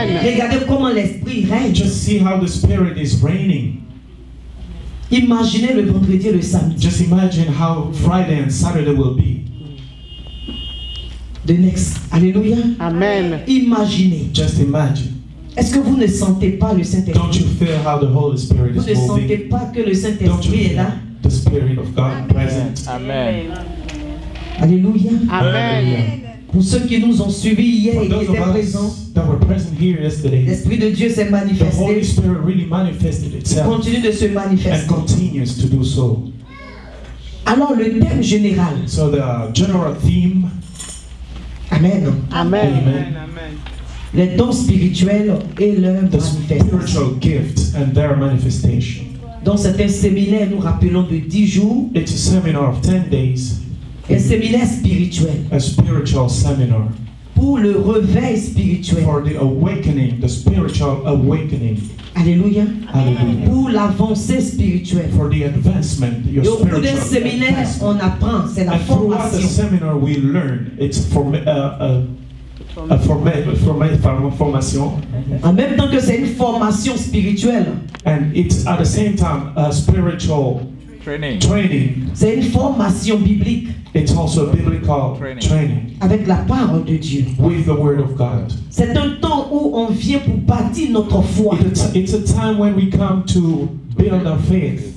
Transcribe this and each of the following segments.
Amen. Regardez comment l'esprit règne. Just see how the Spirit is reigning. Imaginez le vendredi et le samedi. Just imagine how Friday and Saturday will be. The next. Alléluia. Amen. Imaginez. Just imagine. Est-ce que vous ne sentez pas le Don't Saint-Esprit? you feel how the Holy Spirit Vous is ne sentez moving? pas que le Don't you Saint-Esprit est feel là? the Spirit of God present? Amen. Alléluia. Amen. Pour ceux qui nous ont suivis hier For et qui those of étaient présents, us that were present here yesterday, l'Esprit de Dieu s'est the Holy manifesté. Spirit really manifested Il itself continue de se and manifester. continues to do so. Alors le thème général. So the general theme, Amen. Amen. Amen, Les dons spirituels et leur the manifestation. spiritual gifts and their manifestation. Donc c'est un séminaire, nous rappelons, de 10 jours. It's a seminar of 10 days, Un séminaire spirituel. a spiritual seminar Pour le réveil spirituel. for the awakening, the spiritual awakening. Alléluia. Hallelujah. Pour l'avancée spirituelle. For the advancement, your Et au cours d'un spiritual séminaire, advancement. on apprend, c'est la And throughout the formation. seminar, we learn. It's formation, En même temps que c'est une formation spirituelle, and it's at the same time a spiritual Training. training. c'est une formation biblique It's also a biblical training avec la parole de Dieu. with the Word of God. C'est un temps où on vient pour bâtir notre foi. It's a time when we come to build our faith.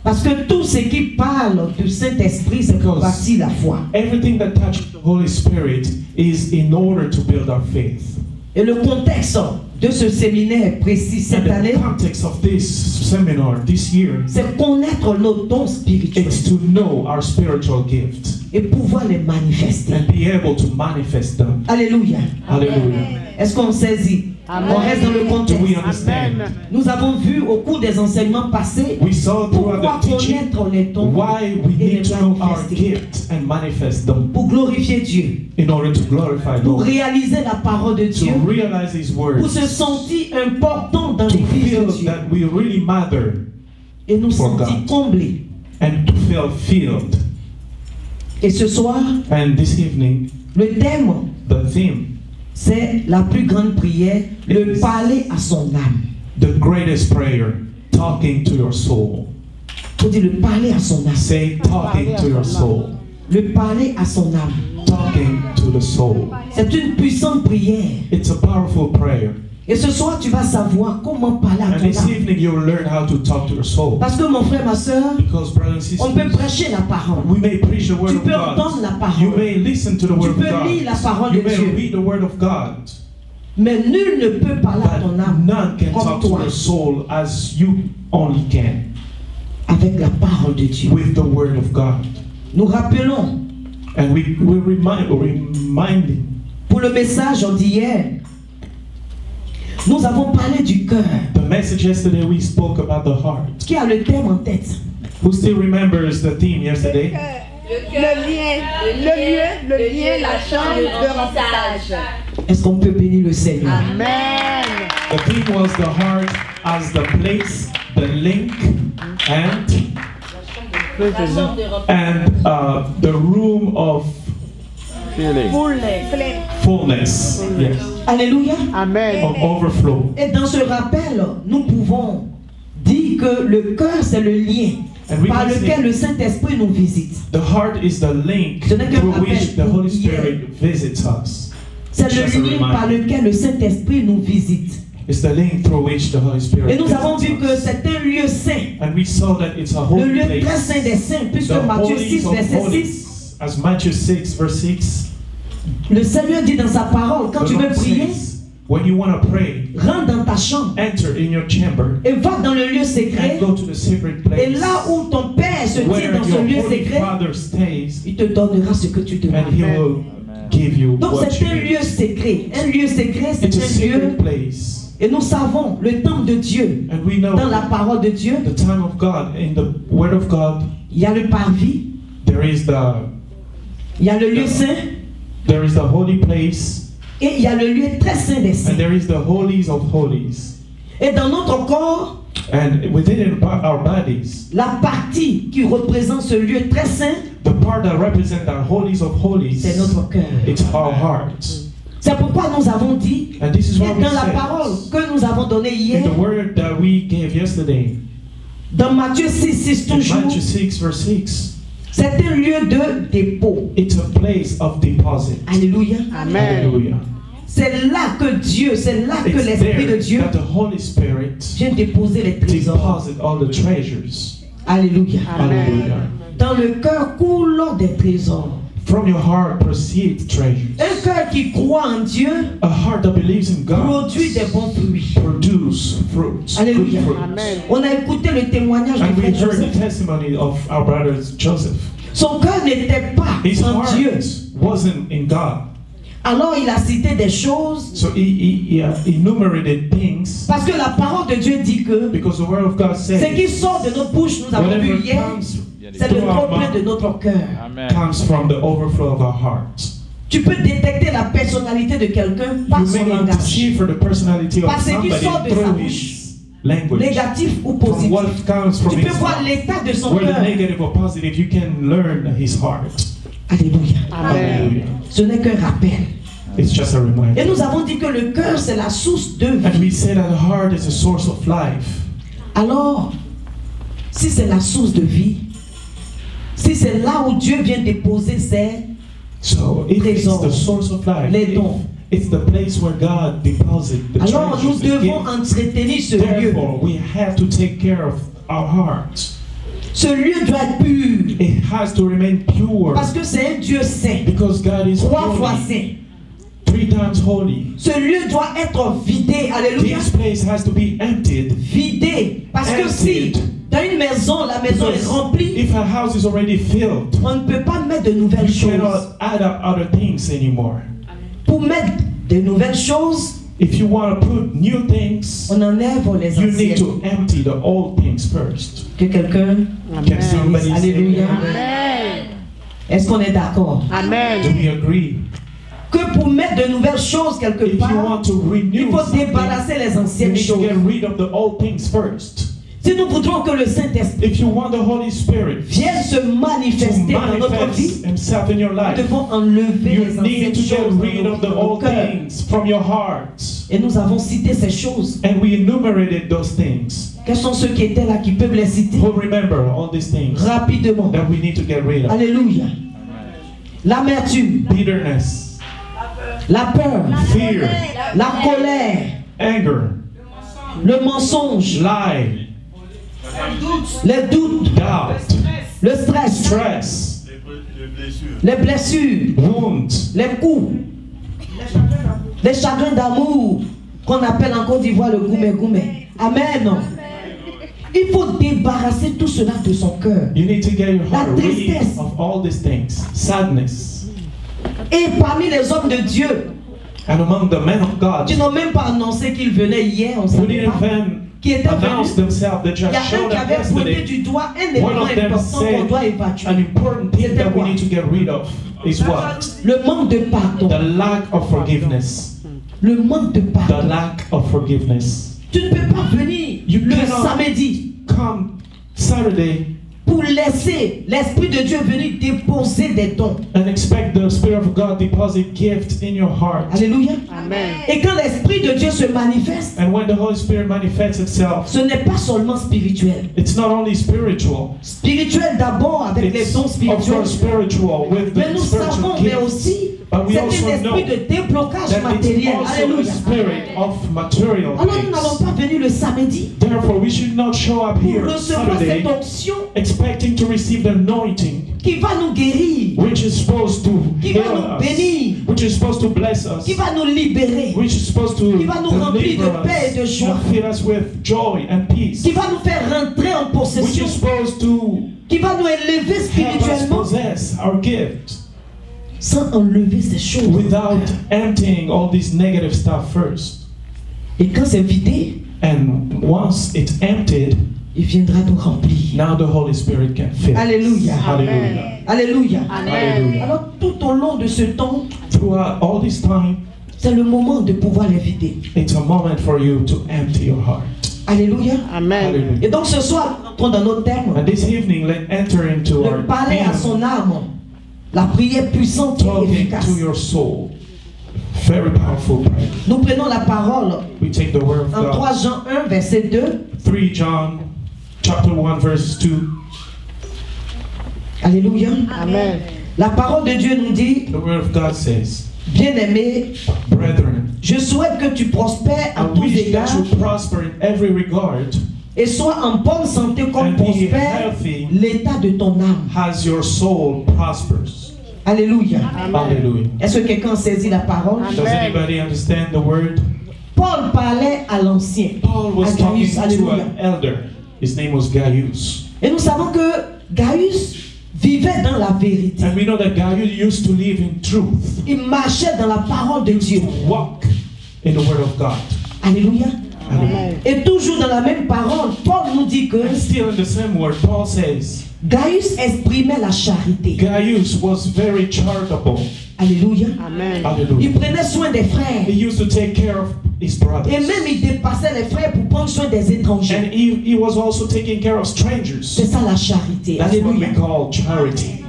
Parce que tout ce qui parle du Saint-Esprit, c'est pour bâtir la foi. Everything that touches the Holy Spirit is in order to build our faith. Et le contexte de ce séminaire précis cette And année, the context of this seminar this year, c'est connaître nos dons spirituels it's to know our spiritual gifts et pouvoir les manifester. and be able to manifest them. Alléluia. Hallelujah. Est-ce qu'on saisit? Amen. On reste dans le Do contexte. we understand? Nous avons vu au cours des enseignements passés We saw pourquoi throughout the teaching connaître les dons why we et les need to know our manifester. gifts and manifest them Pour glorifier Dieu, in order to glorify pour God, réaliser la parole de to Dieu, realize His pour words, se sentir important dans to l'église feel de Dieu that we really matter, et nous for sentir God. comblés. and to feel filled. Et ce soir, And this evening, le thème, the theme, c'est la plus grande prière, le parler à son âme. the greatest prayer, talking to your soul. On dit le parler à son âme. Say talking to your soul. Le parler à son âme. Talking to the soul. C'est une puissante prière. It's a powerful prayer. Et ce soir, tu vas savoir comment parler à And ton this âme. evening you'll learn how to talk to your soul. Parce que mon frère, ma soeur, Because brothers and on peut sisters, prêcher la parole. we may preach the word Tu of peux entendre God. la You parole. may listen to the word of peux lire la parole God. You de may Dieu. read the word of God. Mais nul ne peut parler à ton But âme none can comme talk to toi your soul as you only can. avec la parole de Dieu. With the word of God. Nous rappelons And we reminding. pour le message d'hier, nous avons parlé du cœur. The message yesterday we spoke about the heart. Qui a le thème en tête? Who still remembers the theme yesterday? Le lien, la chambre de remplissage. Est-ce qu'on peut bénir le Seigneur? Amen. The theme was the heart as the place, the link, and the room of Feeling. fullness. Yes. Alléluia. Amen. Of overflow. Et dans ce rappel, nous pouvons dire que le cœur, c'est le lien And we par can lequel say le Saint-Esprit nous visite. the heart is the link Ce n'est qu'un through which the rappel Holy pour hier. Spirit visits us. C'est Just a le lien reminder. par lequel le Saint-Esprit nous visite. It's the link through which the Holy Spirit Et nous avons vu visits que us. c'est un lieu saint. And we saw that it's a Le holy lieu très place. saint des saints, puisque The Matthieu holies 6, of verset 6, holies. As Matthew 6, verse 6. le Seigneur dit dans sa parole, quand the tu veux Lord prier, says, when you want to pray, rentre dans ta chambre enter in your chamber et va dans le lieu secret. and go to the secret place. Et là où ton Père se tient where dans ce your lieu Holy secret, Father stays, il te donnera ce que tu and demandes. He will give you Donc what c'est you un need. lieu secret. Un lieu secret, It's a c'est un lieu. secret place. Et nous savons le temps de Dieu. And we know Dans la parole de Dieu, the time of God, in the Word of God, il y a le parvis, there is il y a le lieu saint the holy place, et il y a le lieu très saint des saints. and there is the holies of holies. Et dans notre corps, And within our bodies, la partie qui représente ce lieu très saint, the part that represents our holies of holies, c'est notre cœur. it's our hearts. C'est pourquoi nous avons dit, And this is et what we dans la said. parole que nous avons donnée hier, In the word that we gave yesterday, dans Matthieu 6, in toujours, Matthew 6, verse 6, c'est un lieu de dépôt. it's a place of deposit. Alléluia. Amen. Hallelujah. C'est là que Dieu, c'est là que It's l'Esprit de there Dieu that the Holy Spirit vient déposer les trésors. deposit all the treasures. Alléluia. Amen. Hallelujah. Dans le cœur coulent des trésors. From your heart proceed treasures. Un cœur qui croit en Dieu A heart that believes in God produit des bons fruits. produce fruits. Alléluia. Good fruits. Amen. On a écouté le témoignage And de we frère heard the Joseph. testimony of our brother Joseph. Son cœur n'était pas His en heart Dieu. wasn't in God. Alors il a cité des choses So he enumerated things parce que la parole de Dieu dit que because the word of God ce qui says sort de nos bouches, nous avons vu whatever hier, comes c'est le through our trop plein de mouth notre cœur. Amen. comes from the overflow of our hearts. Tu peux détecter la personnalité de quelqu'un par You son may need to langage, decipher the personality of Par ce qui somebody sort de sa through bouche. his language. négatif ou From positif. what comes from Tu peux his voir heart. l'état de son Whether cœur. negative or positive, you can learn his heart. Alléluia. Amen. Hallelujah. Ce n'est qu'un rappel. It's just a reminder. Et nous avons dit que le cœur, c'est la source de And vie. we say that the heart is a source of life. Alors, si c'est la source de vie, si c'est là où Dieu vient déposer ses So if it's trésors, the source of life, les dons, it's the place where God deposits the alors nous treasures and devons gifts. entretenir ce lieu. Therefore, we have to take care of our hearts. Ce lieu doit être pur. It has to remain pure Parce que c'est un Dieu saint. because God is 3 fois holy, saint. 3 times holy. Ce lieu doit être vidé. Alléluia. This place has to be emptied. Vidé. Parce que si dans une maison, la maison est Because remplie, if a house is already filled, on ne peut pas mettre de nouvelles you choses. cannot add up other things anymore. Pour mettre de nouvelles choses, If you want to put new things, on enlève les you need anciennes. to empty the old things first. Que quelqu'un, Can somebody say Alléluia. amen? Amen. est-ce qu'on est d'accord? Do Amen. we agree? Que pour mettre de nouvelles choses quelque If you part, want to il renew faut something, débarrasser les you anciennes need to choses. get rid of the old things first. Si nous voudrons que le Saint-Esprit If you want the Holy Spirit vienne se to manifester dans notre vie, manifest Himself in your nous life, devons enlever you les need anciennes to get choses rid of the dans nos old cœurs. things from your hearts. Et nous avons cité ces choses. And we enumerated those things. Quels sont ceux qui étaient là qui peuvent les citer Who remember all these things rapidement? that we need to get rid of? Alléluia. L'amertume, Bitterness, la peur, fear, la colère, anger, le mensonge, lie, les doutes, doubt, le stress, stress, les blessures, wounds, les coups, les chagrins d'amour qu'on appelle en Côte d'Ivoire le goumé-goumé. Amen. Il faut débarrasser tout cela de son cœur. You need to get your heart La rid tristesse. of all these things. Sadness. Et parmi les hommes de Dieu, And among the men of God, qui n'ont même pas annoncé qu'ils venaient hier, on ne who savait didn't pas, even qui étaient announce venus. themselves, they Il y a just un showed qui up avait pointé yesterday. du doigt un One élément of them important qu'on doit said évacuer. an important thing C'était that we quoi? need to get rid of is what? Le manque de pardon. The lack of forgiveness. Le manque de The pardon. lack of forgiveness. Tu ne peux pas venir You le cannot- samedi Come Saturday pour laisser l'Esprit de Dieu venir déposer des dons. and expect the Spirit of God deposit gifts in your heart. Alléluia. Amen. Et quand l'Esprit de Dieu se manifeste, And when the Holy Spirit manifests itself, ce n'est pas seulement spirituel. it's not only spiritual. Spirituel d'abord avec les It's dons of spirituels. course spiritual with Mais the nous spiritual savons, mais gifts. aussi, But we c'est un also know esprit de déblocage that it's matériel. also a Alléluia. spirit of material Alors nous n'allons things. pas venir le samedi Therefore, we should not show up pour here recevoir Saturday cette onction expecting to receive the anointing, qui va nous guérir, which is supposed to qui va heal nous us, bénir, which is supposed to bless us, qui va nous libérer, which is supposed to qui va nous remplir deliver de paix et de us joie, and fill us with joy and peace, qui va nous faire rentrer en which possession, is supposed to qui va nous élever help us spirituellement possess our gift sans enlever ces choses. without emptying all this negative stuff first. Et quand c'est vidé, And once it's emptied, il viendra nous remplir. now the Holy Spirit can fill. Alléluia. Hallelujah. Alléluia. Amen. Hallelujah. Alors tout au long de ce temps, Throughout all this time, c'est le moment de pouvoir les vider. it's a moment for you to empty your heart. Alléluia. Amen. Hallelujah. Et donc ce soir, entrons dans notre terme. And this evening, let's enter into our Le parler à theme, son âme. La prière puissante et talking efficace. to your soul. Very powerful prayer. Nous prenons la parole We take the word of en 3 God. Jean 1, verset 2. 3 John chapter 1 verse 2. Alléluia. Amen. La parole de Dieu nous dit, The word of God says, bien-aimé, brethren, je souhaite que tu prospères à I tous wish that égards you prosper in every regard et sois en bonne santé comme and be prospère healthy l'état de ton âme. as your soul prospers. Alléluia. Hallelujah. Est-ce que quelqu'un saisit la parole? Does anybody understand the word? Paul parlait à l'ancien, Paul à was talking Gaius. to Alléluia. an elder. His name was Gaius. Et nous savons que Gaius vivait dans la vérité. And we know that Gaius used to live in truth, Il marchait dans la parole de Dieu. walk in the word of God. Alléluia. Amen. Et toujours dans la même parole, Paul nous dit que And still in the same word, Paul says, Gaius exprimait la charité. Gaius was very charitable. Alléluia. Amen. Il Hallelujah. prenait soin des frères. He used to take care of his Et brothers. même il dépassait les frères pour prendre soin des étrangers. And he was also taking care of C'est strangers. ça la charité. That's what we Alléluia. call charity.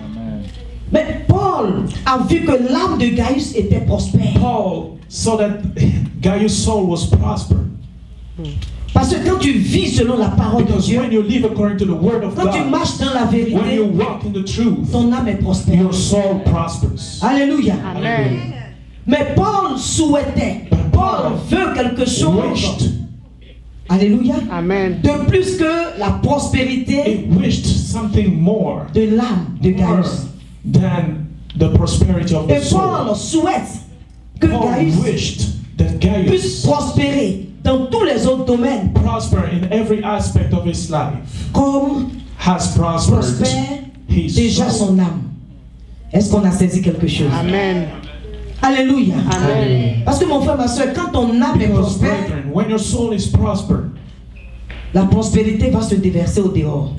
Mais Paul a vu que l'âme de Gaius était prospère. Paul saw that Gaius' soul was prosper. Parce que quand tu vis selon la parole de Because Dieu, when you live according to the word of quand tu God, marches dans la when you vérité, walk in the truth, ton âme est prospère. your soul prospers. Alléluia. Amen. Mais Paul souhaitait, Paul veut quelque chose. Wished, Alléluia. Amen. De plus que la prospérité he wished something more de l'âme de Gaius. than the prosperity of the Et Paul soul. souhaite que Paul Gaius wished that puisse Gaius prospérer dans tous les autres domaines, prosper in every aspect of his life, comme has prospered prospère his déjà soul. son âme. Est-ce qu'on a saisi quelque chose? Amen. Alléluia. Amen. Parce que mon frère, ma soeur, quand ton âme est Because, prospère, brethren, when your soul is prospered, la prospérité va se déverser au dehors.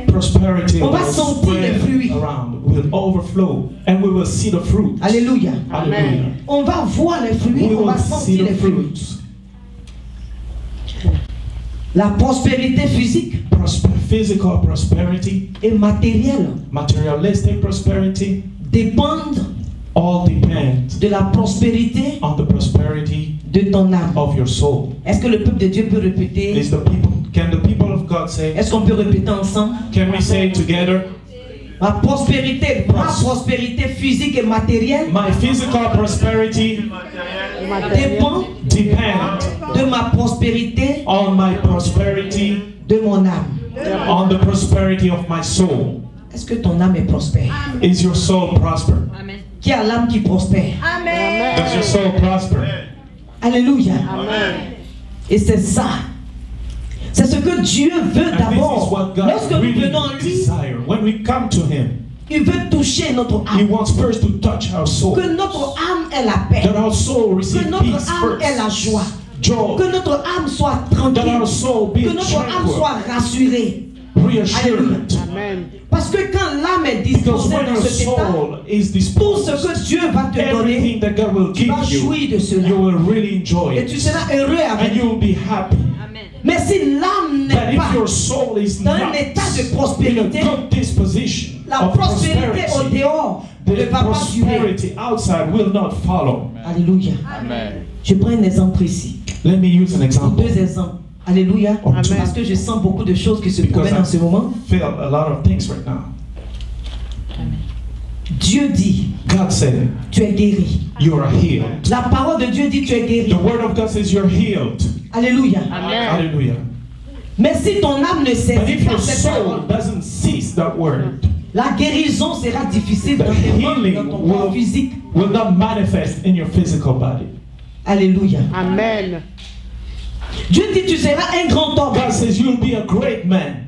prosperity On va will sentir les spread fruits. around, will overflow, and we will see the fruit. Alléluia. Hallelujah. On va voir les fruits, We on va will see sentir the les fruits. fruits. La prospérité physique Physical prosperity, et matérielle materialistic prosperity, dépendent all depend de la prospérité on the prosperity de ton âme. of your soul. Est-ce que le peuple de Dieu peut répéter? Can the people of God say? Est-ce qu'on peut répéter ensemble? Can we say together? Ma prospérité physique et matérielle My physical prosperity dépend depend de ma prospérité on my prosperity, de mon âme. on the prosperity of my soul. Est-ce que ton âme est prospère? Is your soul prosper? Qui a l'âme qui prospère? Does your soul prosper? Alléluia. Amen. Et c'est ça. C'est ce que Dieu veut And this is d'abord. what God Lorsque nous really venons en lui, desires. When we come to Him, il veut toucher notre He âme. wants first to touch our soul. Que notre âme ait la paix. That our soul receive Que notre peace âme ait la first. joie. Joy. Que notre âme soit That tranquille. our soul be Que notre âme tranquil, soit rassurée. reassured. Amen. Parce que quand l'âme est Because disposée when dans your cet état, soul is tout ce disposed, que Dieu va te donner, everything that God will tu give vas jouir you, de cela. you will really enjoy Et tu it. seras heureux And avec. you will be happy. Mais si l'âme But n'est if pas your soul is dans un not état de in a prospérité, good disposition la of prospérité au prosperity, dehors ne the va pas durer. prosperity outside will not follow. Alléluia. Amen. Je prends un exemple précis. Let me use an Ou example. deux exemples. Alléluia. Or two. Parce que je sens beaucoup de choses qui se Because promènent en ce moment. I feel a lot of things right now. Dieu dit, God said, tu es guéri. you are healed. La parole de Dieu dit, tu es guéri. The word of God says you're healed. Alléluia. Amen. Hallelujah. Mais si ton âme ne But saisit if pas your cette soul parole, doesn't seize that word, la guérison sera difficile dans the tes mains, healing dans ton corps physique. will not manifest in your physical body. Alléluia. Amen. Dieu dit, tu seras un grand homme. God says you'll be a great man.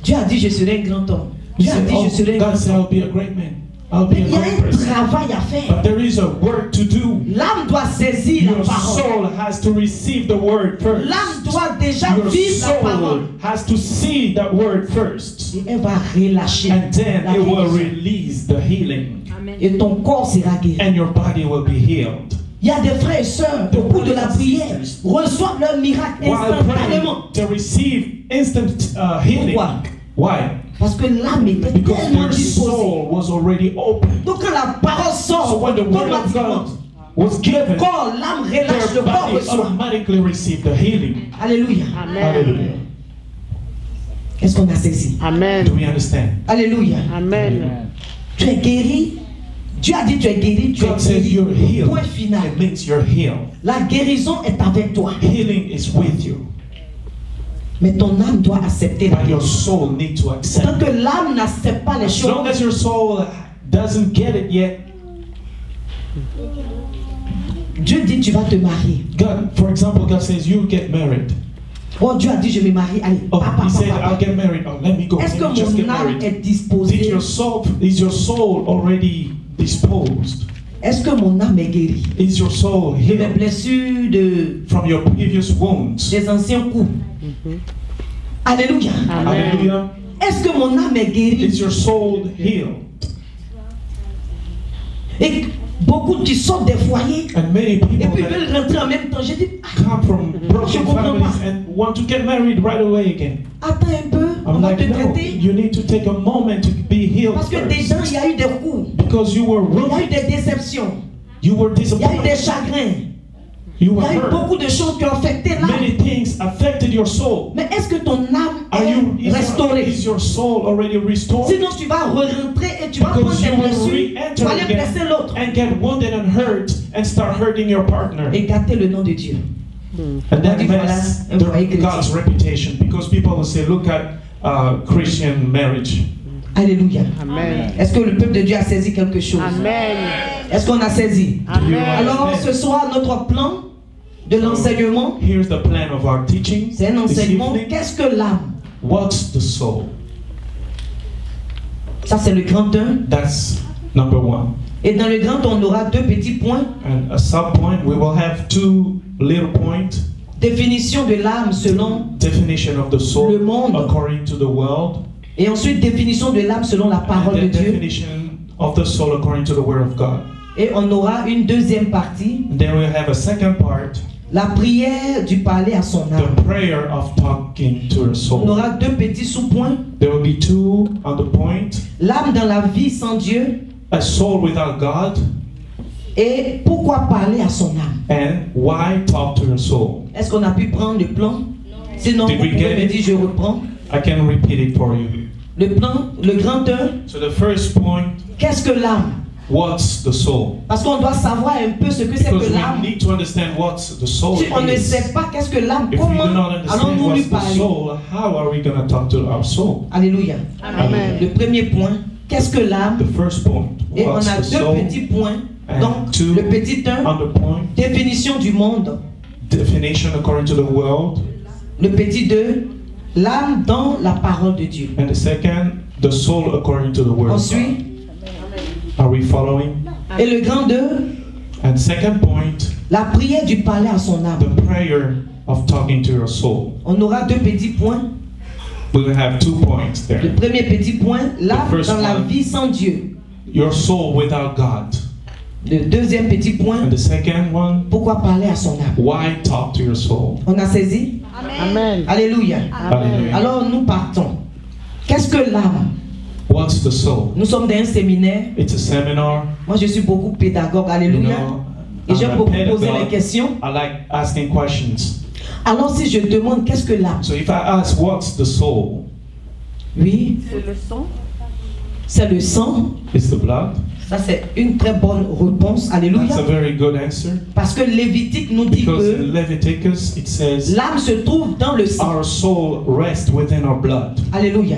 Dieu a dit, je serai un grand homme. He Dieu a said, dit, je serai un God grand said homme. I'll be a great man. I'll be Mais a il y a great un person. travail à faire. But there is a work to do. L'âme doit saisir Your la parole. soul has to receive the word first. L'âme doit déjà Your vivre la parole. soul has to see that word first. Et elle va relâcher And then la it will guérison. release the healing. Et ton corps sera guéri. And your body will be healed. Il y a des frères et sœurs, au cours de la prière, reçoivent leur miracle While instantanément. praying, to receive instant healing. Pourquoi? Why? Parce que l'âme était Because tellement their disposée. soul was already open. Donc quand la parole So sort, when the word of automatiquement, God was given, corps, l'âme relâche, le their corps body reçoit. automatically received the healing. Alléluia. Amen. Hallelujah. Est-ce qu'on a saisi? Amen. Do we understand? Alléluia. Amen. Tu es guéri. Dieu a dit tu es guéri, tu God es says guéri. you're healed. Point final. It means you're healed. La guérison est avec toi. Healing is with you. Mais ton âme doit accepter la But your guérison. soul needs to Tant accept que it. l'âme n'accepte pas les As long choses, as your soul doesn't get it yet, Dieu dit tu vas te marier. God, for example, God says you get married. Oh, Dieu a dit je me marie. Allez, Oh, papa, He said papa, I'll papa. get married. Oh, let me go. Est-ce Let me que just get mon âme married. est disposée? Is your soul already disposed? Est-ce que mon âme est guérie Is your soul de mes healed blessures, de from your previous wounds? des anciens coups? Alléluia. Amen. Hallelujah. Est-ce que mon âme est guérie? Is your soul healed? Et beaucoup qui sortent des foyers And many et people puis that veulent rentrer en même temps. J'ai dit, come from Je broken comprends families pas. and want to get married right away again. attends un peu, on I'm va like, te no, traiter. you need to take a moment to be healed Parce que dedans, il first. y a eu des coups, Because you were il y a eu wounded, des déceptions, you were il y a eu des disappointed, chagrins, you il were y a eu hurt. beaucoup de choses qui ont affecté l'âme. Many things affected your soul. Mais est-ce que ton âme Are you, est restaurée? is your soul already restored? Sinon, tu vas re-rentrer et tu vas prendre Because tes you will blessures, tu re-enter vas aller blesser again l'autre and get wounded and hurt and start hurting your partner. et gâter le nom de Dieu. And that Dit, voilà, mess un foyer chrétien. God's reputation. Because people will say, look at Christian marriage. Alléluia. Amen. Est-ce que le peuple de Dieu a saisi quelque chose? Amen. Est-ce qu'on a saisi? Amen. Alors, ce soir, notre plan de l'enseignement, Here's the plan of our teaching c'est un this enseignement. evening. Qu'est-ce que l'âme? What's the soul? Ça, c'est le grand 1. That's number one. Et dans le grand, on aura 2 petits points. And a sub point, we will have 2 little points. Définition de l'âme selon, Definition of the soul Le monde. according to the world. et ensuite définition de l'âme selon la And parole de the Dieu. definition of the soul according to the word of God. Et on aura une deuxième partie, And then we'll have a second part, la prière du parler à son âme. the prayer of talking to your On soul. aura 2 petits sous-points. There will be 2 on the point. L'âme dans la vie sans Dieu A soul without God, et pourquoi parler à son âme. and why talk to your soul. Est-ce qu'on a pu prendre le plan? Sinon, Did vous we pouvez get me it? dire, je reprends. I can repeat it for you. Le plan, le grand 1, So the first point, qu'est-ce que l'âme? what's the soul? Parce qu'on doit savoir un peu ce que c'est Because que we l'âme. need to understand what the soul Si on ne is. sait pas qu'est-ce que l'âme, If we do not comment understand allons-nous lui what's the parler? soul, how are we going to talk to our soul? Alléluia. Amen. Le premier point, qu'est-ce que l'âme? The first point, Et on what's a the 2 soul? petits points. And Donc, 2 le petit 1, on the point, définition du monde. definition according to the world. Le petit 2, l'âme dans la parole de Dieu. And the second, the soul according to the word of Ensuite, God. Are we following? et le grand 2, And second point, la prière du parler à son âme. the prayer of talking to your soul. On aura 2 petits points. We will have 2 points Le there. premier petit point, l'âme The first dans la one. vie sans Dieu. Your soul without God. Le deuxième petit point, And the second one, pourquoi parler à son âme? why talk to your soul? On a saisi? Amen. Alléluia. Hallelujah. Alors nous partons. Qu'est-ce que l'âme? What's the soul? Nous sommes dans un séminaire. It's a seminar. Moi je suis beaucoup pédagogue. You Alléluia. know, Et j'aime I'm a beaucoup poser les pedagogue. questions. I like asking questions. Alors si je demande qu'est-ce que l'âme? So if I ask what's the soul, Oui, C'est le son. c'est le sang. it's the blood. Ça c'est une très bonne réponse. That's a Alléluia. very good answer. Parce que Lévitique nous dit Because que in Leviticus it says l'âme se trouve dans le sang. our soul rests within our blood. Alléluia.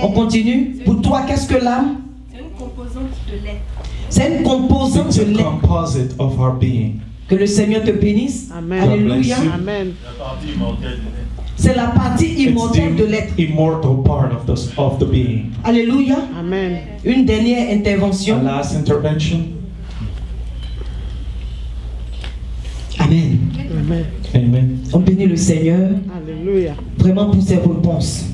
On continue. Pour toi, qu'est-ce que l'âme? C'est une composante de l'être. C'est une composante It's de a l'être. composite of our being. Que le Seigneur te bénisse. Amen. Alléluia. God bless you. Amen. C'est la partie It's immortelle de l'être. the immortal part of the being. Alléluia. Amen. Une dernière A intervention. last intervention. Amen. Amen. Amen. On bénit le Seigneur Alléluia. vraiment pour ses réponses.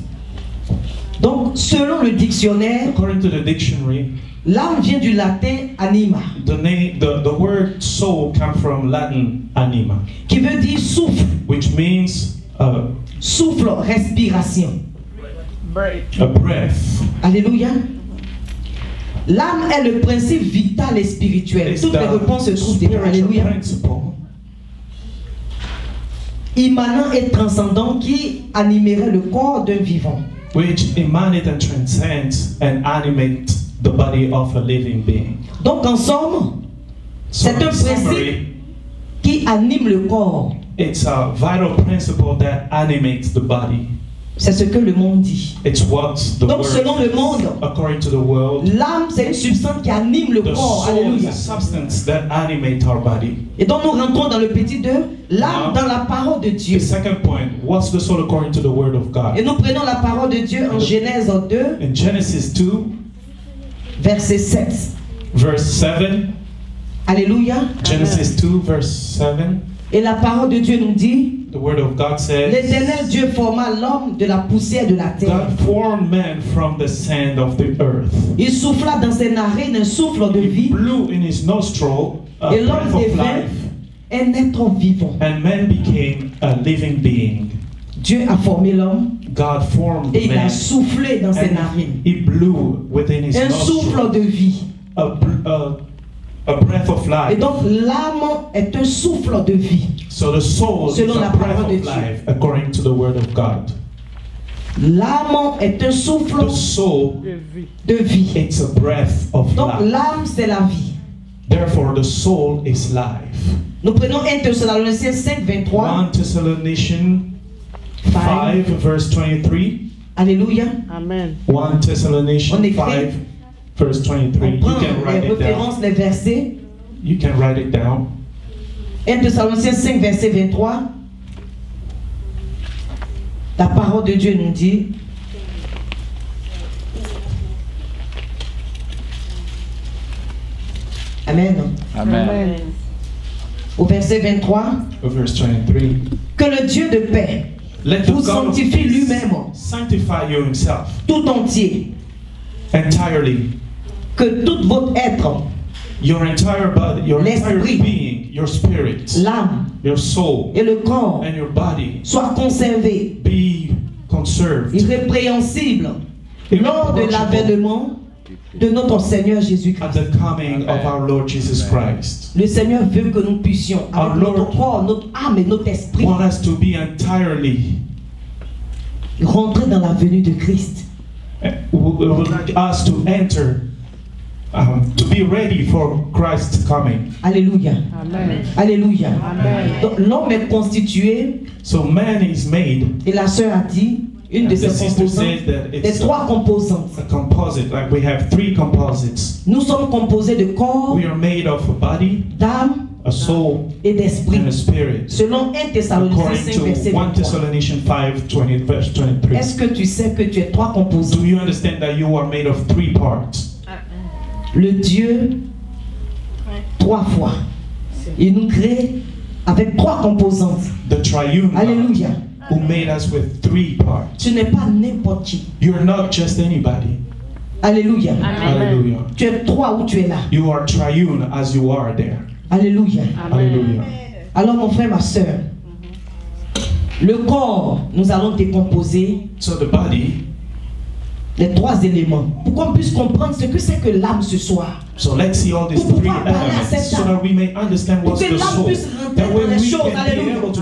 Donc, selon le dictionnaire, According to the dictionary, l'âme vient du latin anima, the word soul comes from Latin anima, qui veut dire souffle, which means souffle, respiration. a breath. Alléluia. L'âme est le principe vital et spirituel. It's Toutes les réponses se the trouvent dedans. spiritual Alléluia. principle, Immanent et transcendant qui animerait le corps d'un vivant. which emanate and transcends and animate the body of a living being. Donc en somme, So c'est un in principe summary, qui anime le corps. it's a vital principle that animates the body. C'est ce que le monde dit. It's what the Donc selon le world, monde, according to the world, l'âme c'est une substance qui anime le the corps. soul is Alléluia. a substance that animates our body. Et donc nous rentrons dans le petit 2, l'âme Now, dans la parole de Dieu. The second point, what's the soul according to the word of Et God? nous prenons la parole de Dieu en Genèse 2, In Genesis 2, verset 7. verse 7, Alléluia. Genesis 2, verse 7, Et la parole de Dieu nous dit, the word of God says, l'Éternel Dieu forma l'homme de la poussière de la terre. God formed man from the sand of the earth. Il souffla dans ses narines un souffle de He vie, blew in his nostril a et l'homme breath of devint life, un être vivant. and man became a living being. Dieu a formé l'homme God formed et il a man, soufflé dans ses and narines. he blew within his Un souffle nostril de vie. a breath of Et life. donc l'âme est un souffle de vie. So the soul is Selon la a breath parole de of Dieu. life, according to the word of God. L'âme est un souffle The soul, De vie. de vie. it's a breath of Donc life. l'âme c'est la vie. Therefore, the soul is life. Nous prenons 1 Thessaloniciens 5, 23. 1 Thessalonians 5, verse 23. Alléluia. Amen. 1 Thessalonians On écrit. 5, verse 23. On You prend can write les it down. références, les versets. You can write it down. 1 Thessaloniciens 5, verset 23. La parole de Dieu nous dit, Amen. Amen. Au verset 23, Verse 23. que le Dieu de paix Let the vous God of sanctifie peace lui-même sanctify you himself tout entier, entirely. que tout votre être, Your entire body, your entire L'esprit. being, your spirit, l'âme your soul, et le corps and your body soient conservés, be conserved irrépréhensibles, lors de l'avènement de notre Seigneur at Jésus-Christ. the coming of our Lord Jesus Christ. Le Seigneur veut que nous puissions, avec Our notre Lord corps, notre âme et notre esprit, Want us to be entirely, rentrer dans la venue de Christ. would like us to enter, to be ready for Christ's coming. Alléluia. Amen. Alléluia. Amen. Donc, l'homme est constitué, So man is made, et la sœur a dit, une and de the ses sister composantes, says that des it's trois composantes. a composite, like we have three composites. Nous sommes composés de corps, We are made of a body, d'âme a soul, et d'esprit. and a spirit. Selon 1 Thessaloniciens According 5, to verset 1 23. Thessalonians 5, 20, verse 23. Est-ce que tu sais que tu es trois composants? Do you understand that you are made of three parts? Le Dieu, trois fois. Il nous crée avec trois composantes. The triune God Alléluia. who made us with three parts. Tu n'es pas n'importe qui. You're not just anybody. Alléluia. Hallelujah. Tu es trois où tu es là. You are triune as you are there. Alléluia. Hallelujah. Alors mon frère, ma soeur, le corps, nous allons décomposer So the body, les trois éléments pour qu'on puisse comprendre ce que c'est que l'âme ce soir. so let's see all these Pour three pouvoir parler à cette elements so that we may understand Pour what's que the l'âme soul. puisse rentrer That dans way les we choses. can be Alléluia. able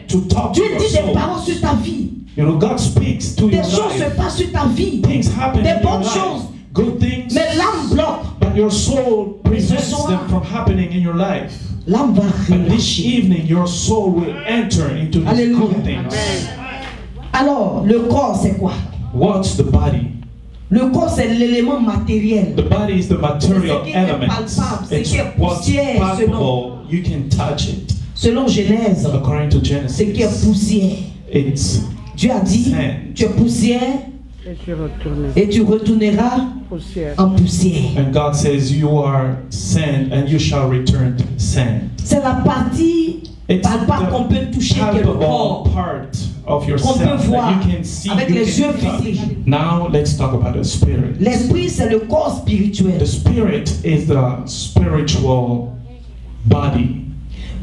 to talk Dieu to our dit des soul. paroles sur ta vie. You know, God speaks to Des your choses se life. passent sur ta vie. Things happen Des in your bonnes life. choses. Good things. Mais l'âme bloque. But your soul prevents soir- them from happening in your life. L'âme va But this relâcher. evening, your soul will enter into these Alléluia. good things. Alors, le corps c'est quoi? What's the body? Le corps c'est l'élément matériel. The body is the material C'est ce qui est element. palpable, c'est It's ce qui est what's poussière, palpable. You can touch it. Selon Genèse, According to ce qui est Genesis, poussière. it's Dieu a dit, Sand. tu es poussière Et tu retournes et tu retourneras poussière. en poussière. and God says you are sand and you shall return to sand. C'est la partie It's palpable qu'on peut toucher qui est le palpable corps. part of Qu'on yourself peut voir that you can see, avec you les can yeux touch. physiques. Now let's talk about the spirit. L'esprit c'est le corps spirituel. The spirit is the spiritual body.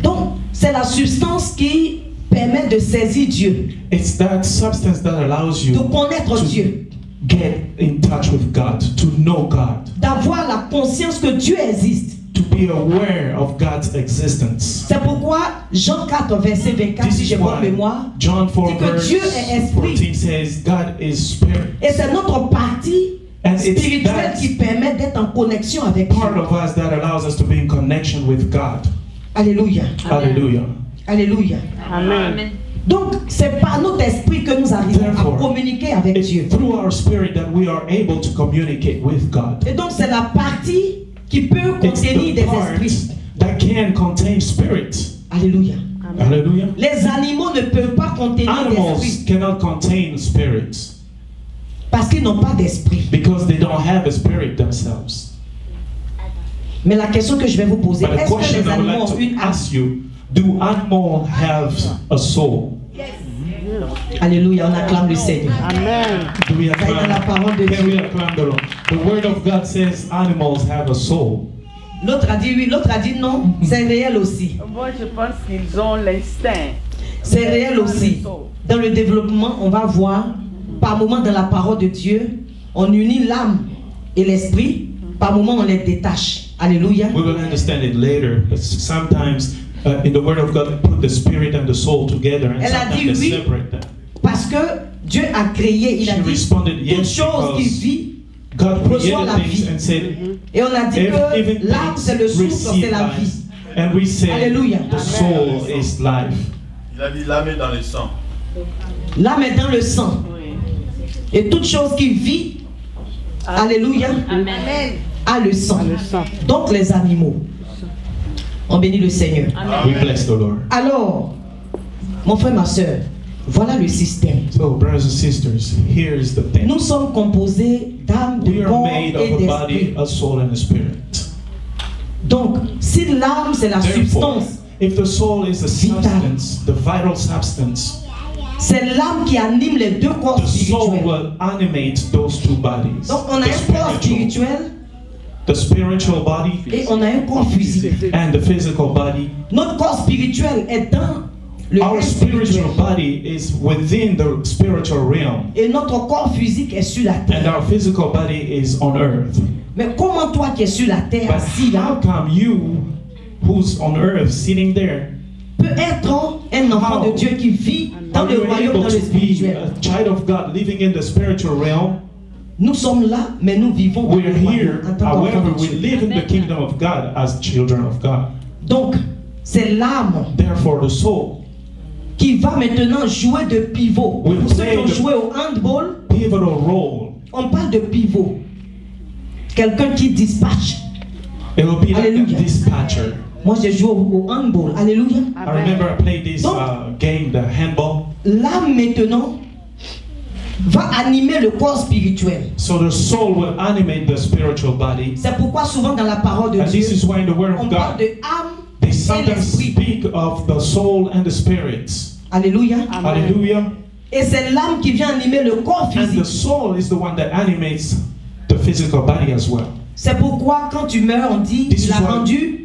Donc, c'est la substance qui permet de saisir Dieu, It's that substance that allows de you connaître to Dieu. get in touch with God, to know God, d'avoir la conscience que Dieu existe. to be aware of God's existence. C'est pourquoi Jean 4, verset 24, This si is j'ai bonne why mémoire, John 4 dit que Dieu est verse esprit. 14 says God is spirit. Et c'est notre partie And it's spirituelle that qui permet d'être en connexion avec Dieu. part of us that allows us to be in connection with God. Alléluia. Hallelujah. Alléluia. Amen. Donc, c'est par notre esprit que nous arrivons Therefore, à communiquer avec Dieu. It's through our spirit that we are able to communicate with God. Et donc, c'est la partie qui peut It's contenir the des part esprits. that can contain spirit. Alléluia. Hallelujah. Les animaux ne peuvent pas contenir Animals d'esprit cannot contain spirits parce qu'ils n'ont pas d'esprit. because they don't have a spirit themselves. Mais la question que je vais vous poser, But the est-ce que question les I would animaux like ont to une âme? ask you, do animals have a soul? Alléluia, on acclame le Seigneur. Amen. Do we Ça est dans la acclaim? parole de Can we Dieu. acclaim the Lord? The word of God says animals have a soul. L'autre a dit oui, l'autre a dit non. C'est réel aussi. Moi, je pense qu'ils ont l'instinct. C'est réel aussi. Dans le développement, on va voir, par moment dans la parole de Dieu, on unit l'âme et l'esprit, par moment on les détache. Alléluia. We will understand it later. But sometimes in the word of God, put the spirit and the soul together, and Elle a dit sometimes they oui. separate them. Parce que Dieu a créé, il a She dit, responded toute yes chose qui because vit, God reçoit la created vie. things and said, Et on a dit even que l'âme c'est le things souffle, c'est receive la life. vie. And we say Alléluia. the soul is life. Il a dit l'âme est dans le sang. L'âme est dans le sang. Et toute chose qui vit, alléluia, a le sang. Le sang. Donc les animaux. On bénit le Seigneur. We bless the Lord. Alors, mon frère, ma soeur, voilà le système. So, brothers and sisters, here's the thing. Nous sommes composés d'âme, de We are corps made et of a body, d'esprit. a soul, and a spirit. Donc, si l'âme c'est la Therefore, substance, if the soul is the Vital. substance, the vital substance, c'est l'âme qui anime les deux corps the soul spirituels. will animate those two bodies. Donc, on a The un corps spirituel the spiritual body et on a un corps physique. and the physical body. Notre corps spirituel est dans le Our règne spiritual spirituel. body is within the spiritual realm, Et notre corps physique est sur la and terre. our physical body is on earth. Mais comment toi qui es sur la terre, But assis how là, come you, who's on earth, sitting there, peut être un enfant How? de Dieu qui vit dans are le you royaume, able dans le to be spirituel? a child of God living in the spiritual realm? Nous sommes là, mais nous vivons dans We're le royaume here, en tant qu'enfants however, de we Dieu. live in the kingdom of God as children of God. Donc, c'est l'âme Therefore, the soul, qui va maintenant jouer de pivot. We Pour ceux play qui ont the- joué au handball, pivotal role. on parle de pivot. Quelqu'un qui dispatche. It will be like a Alléluia. dispatcher. Moi, j'ai joué au handball. Alléluia. I remember I played this Donc- game, the handball. L'âme maintenant va animer le corps spirituel. So the soul will animate the spiritual body. C'est pourquoi souvent dans la parole de And Dieu, this is why in the Word on of parle God, de âme they et sometimes l'esprit. speak of the soul and the spirits. Alléluia. Hallelujah. Et c'est l'âme qui vient animer le corps And the physique. soul is the one that animates the physical body as well. C'est pourquoi quand tu meurs, on dit This il is a why- rendu.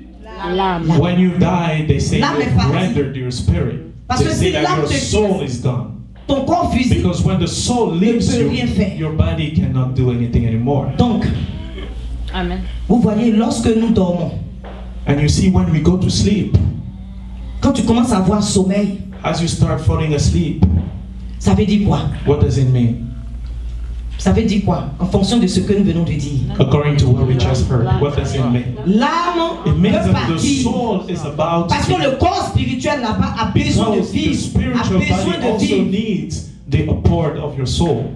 L'âme. When you die, they say L'âme est you've partie. rendered your spirit. Parce They que say si that l'âme your te soul quitte, is gone. Ton corps physique. Because when the soul leaves peut rien faire. you, your body cannot do anything anymore. Donc, Amen. vous voyez, lorsque nous dormons, And you see, when we go to sleep, quand tu commences à avoir sommeil, as you start falling asleep, ça veut dire quoi? what does it mean? Ça veut dire quoi? En fonction de ce que nous venons de dire. According to what we just heard, what does it mean? L'âme It means peut that the partir. soul is about Parce to que le corps spirituel là-bas a besoin de because the vivre. A spiritual besoin body de also vivre. needs the part of your soul.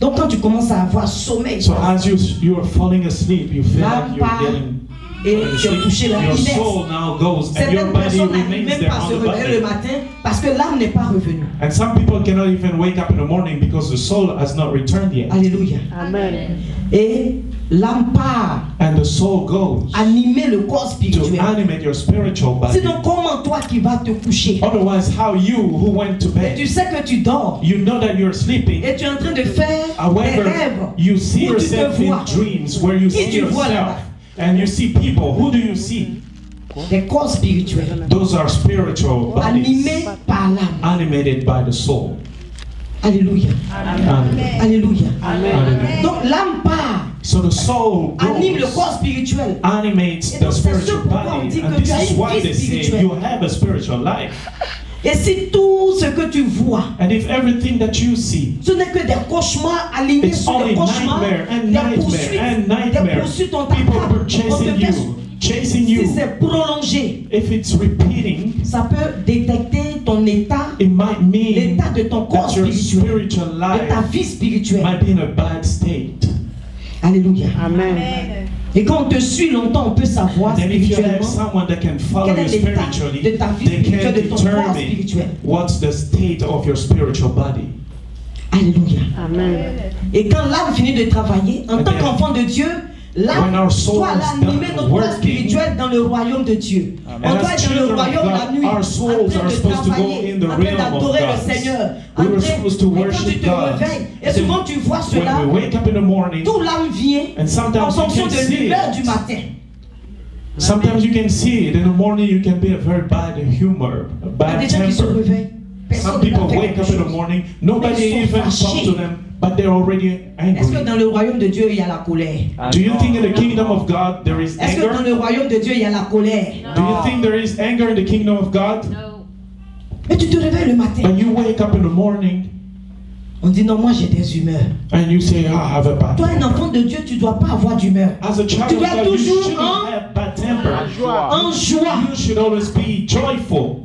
Donc quand tu commences à avoir sommeil, So as you are falling asleep, you feel like you're getting et tu es couché là, your inerte. soul now goes and your Certaines body personnes n'arrivent remains même there pas à se on the réveiller le body. matin parce que l'âme n'est pas revenue. And some people cannot even wake up in the morning because the soul has not returned yet. Alléluia. Amen. Et l'âme part And the soul goes animer le corps to spirituel. animate your spiritual body. Sinon, comment toi qui vas te coucher Otherwise, how you who went to et tu bed, sais que tu dors you know that you're sleeping. et tu es en train de faire des However, rêves you see où tu te yourself in vois. dreams where you Qui see tu vois là-bas? yourself and you see people. Who do you see? Des corps spirituels Those are spiritual bodies animés par l'âme. animated by the soul. Alléluia. Amen. Alléluia. Amen. Donc l'âme part, So the soul anime le goes, corps spirituel. animates Et the donc, c'est ce spiritual pourquoi on body, dit and que this tu as is une why vie they say spirituelle. you have a spiritual life. Et si tout ce que tu vois, And if everything that you see, ce n'est que des cauchemars alignés it's sur des only cauchemars, nightmare and des nightmare, poursuites on people t'attrape, were on te chasing fait. chasing Si you. c'est prolongé, If it's repeating, ça peut détecter ton état, it might mean l'état de ton corps that your spirituel, spiritual de ta life vie spirituelle. might be in a bad state. Alléluia. Amen. Et quand on te suit longtemps, on peut savoir And then if you have spirituellement someone that can follow quel you est l'état spiritually, de ta vie they can spirituelle, de ton corps determine spirituel. what's the state of your spiritual body. Alléluia. Amen. Et quand l'âme finit de travailler, en And tant then, qu'enfant de Dieu, l'âme when our soul doit is animer done notre corps working, spirituel dans le royaume de Dieu. On And doit as être dans le children of royaume la God, nuit, our en souls train are de supposed to go travailler, in the en train realm of d'adorer le God. Seigneur. We En were train- supposed to et quand tu worship te God. réveilles, et And souvent tu vois cela, When we wake up in the morning, tout l'âme vient and en sometimes you fonction can de see l'humeur du it. matin. Sometimes you can see it. In the morning, you can be a very bad humor, a Il y a bad des gens qui se temper. réveillent. Some Personne ne people fait wake quelque up in the chose. morning, nobody Ils sont even talk fâchés. to them, but they're already Est-ce que angry. dans le royaume de Dieu, il y a la colère? Do you think in the kingdom of God there is Est-ce que dans anger? le royaume de Dieu, il y a la colère? Do you think there is anger in the kingdom of God? Mais tu te réveilles le matin. When you wake up in the morning On dit non, moi j'ai des humeurs. and you say, "Ah, I have a bad Toi, un temper." enfant de Dieu, tu ne dois pas avoir d'humeur. As a child Tu of dois God, you toujours shouldn't have bad temper. En joie. You should always be joyful.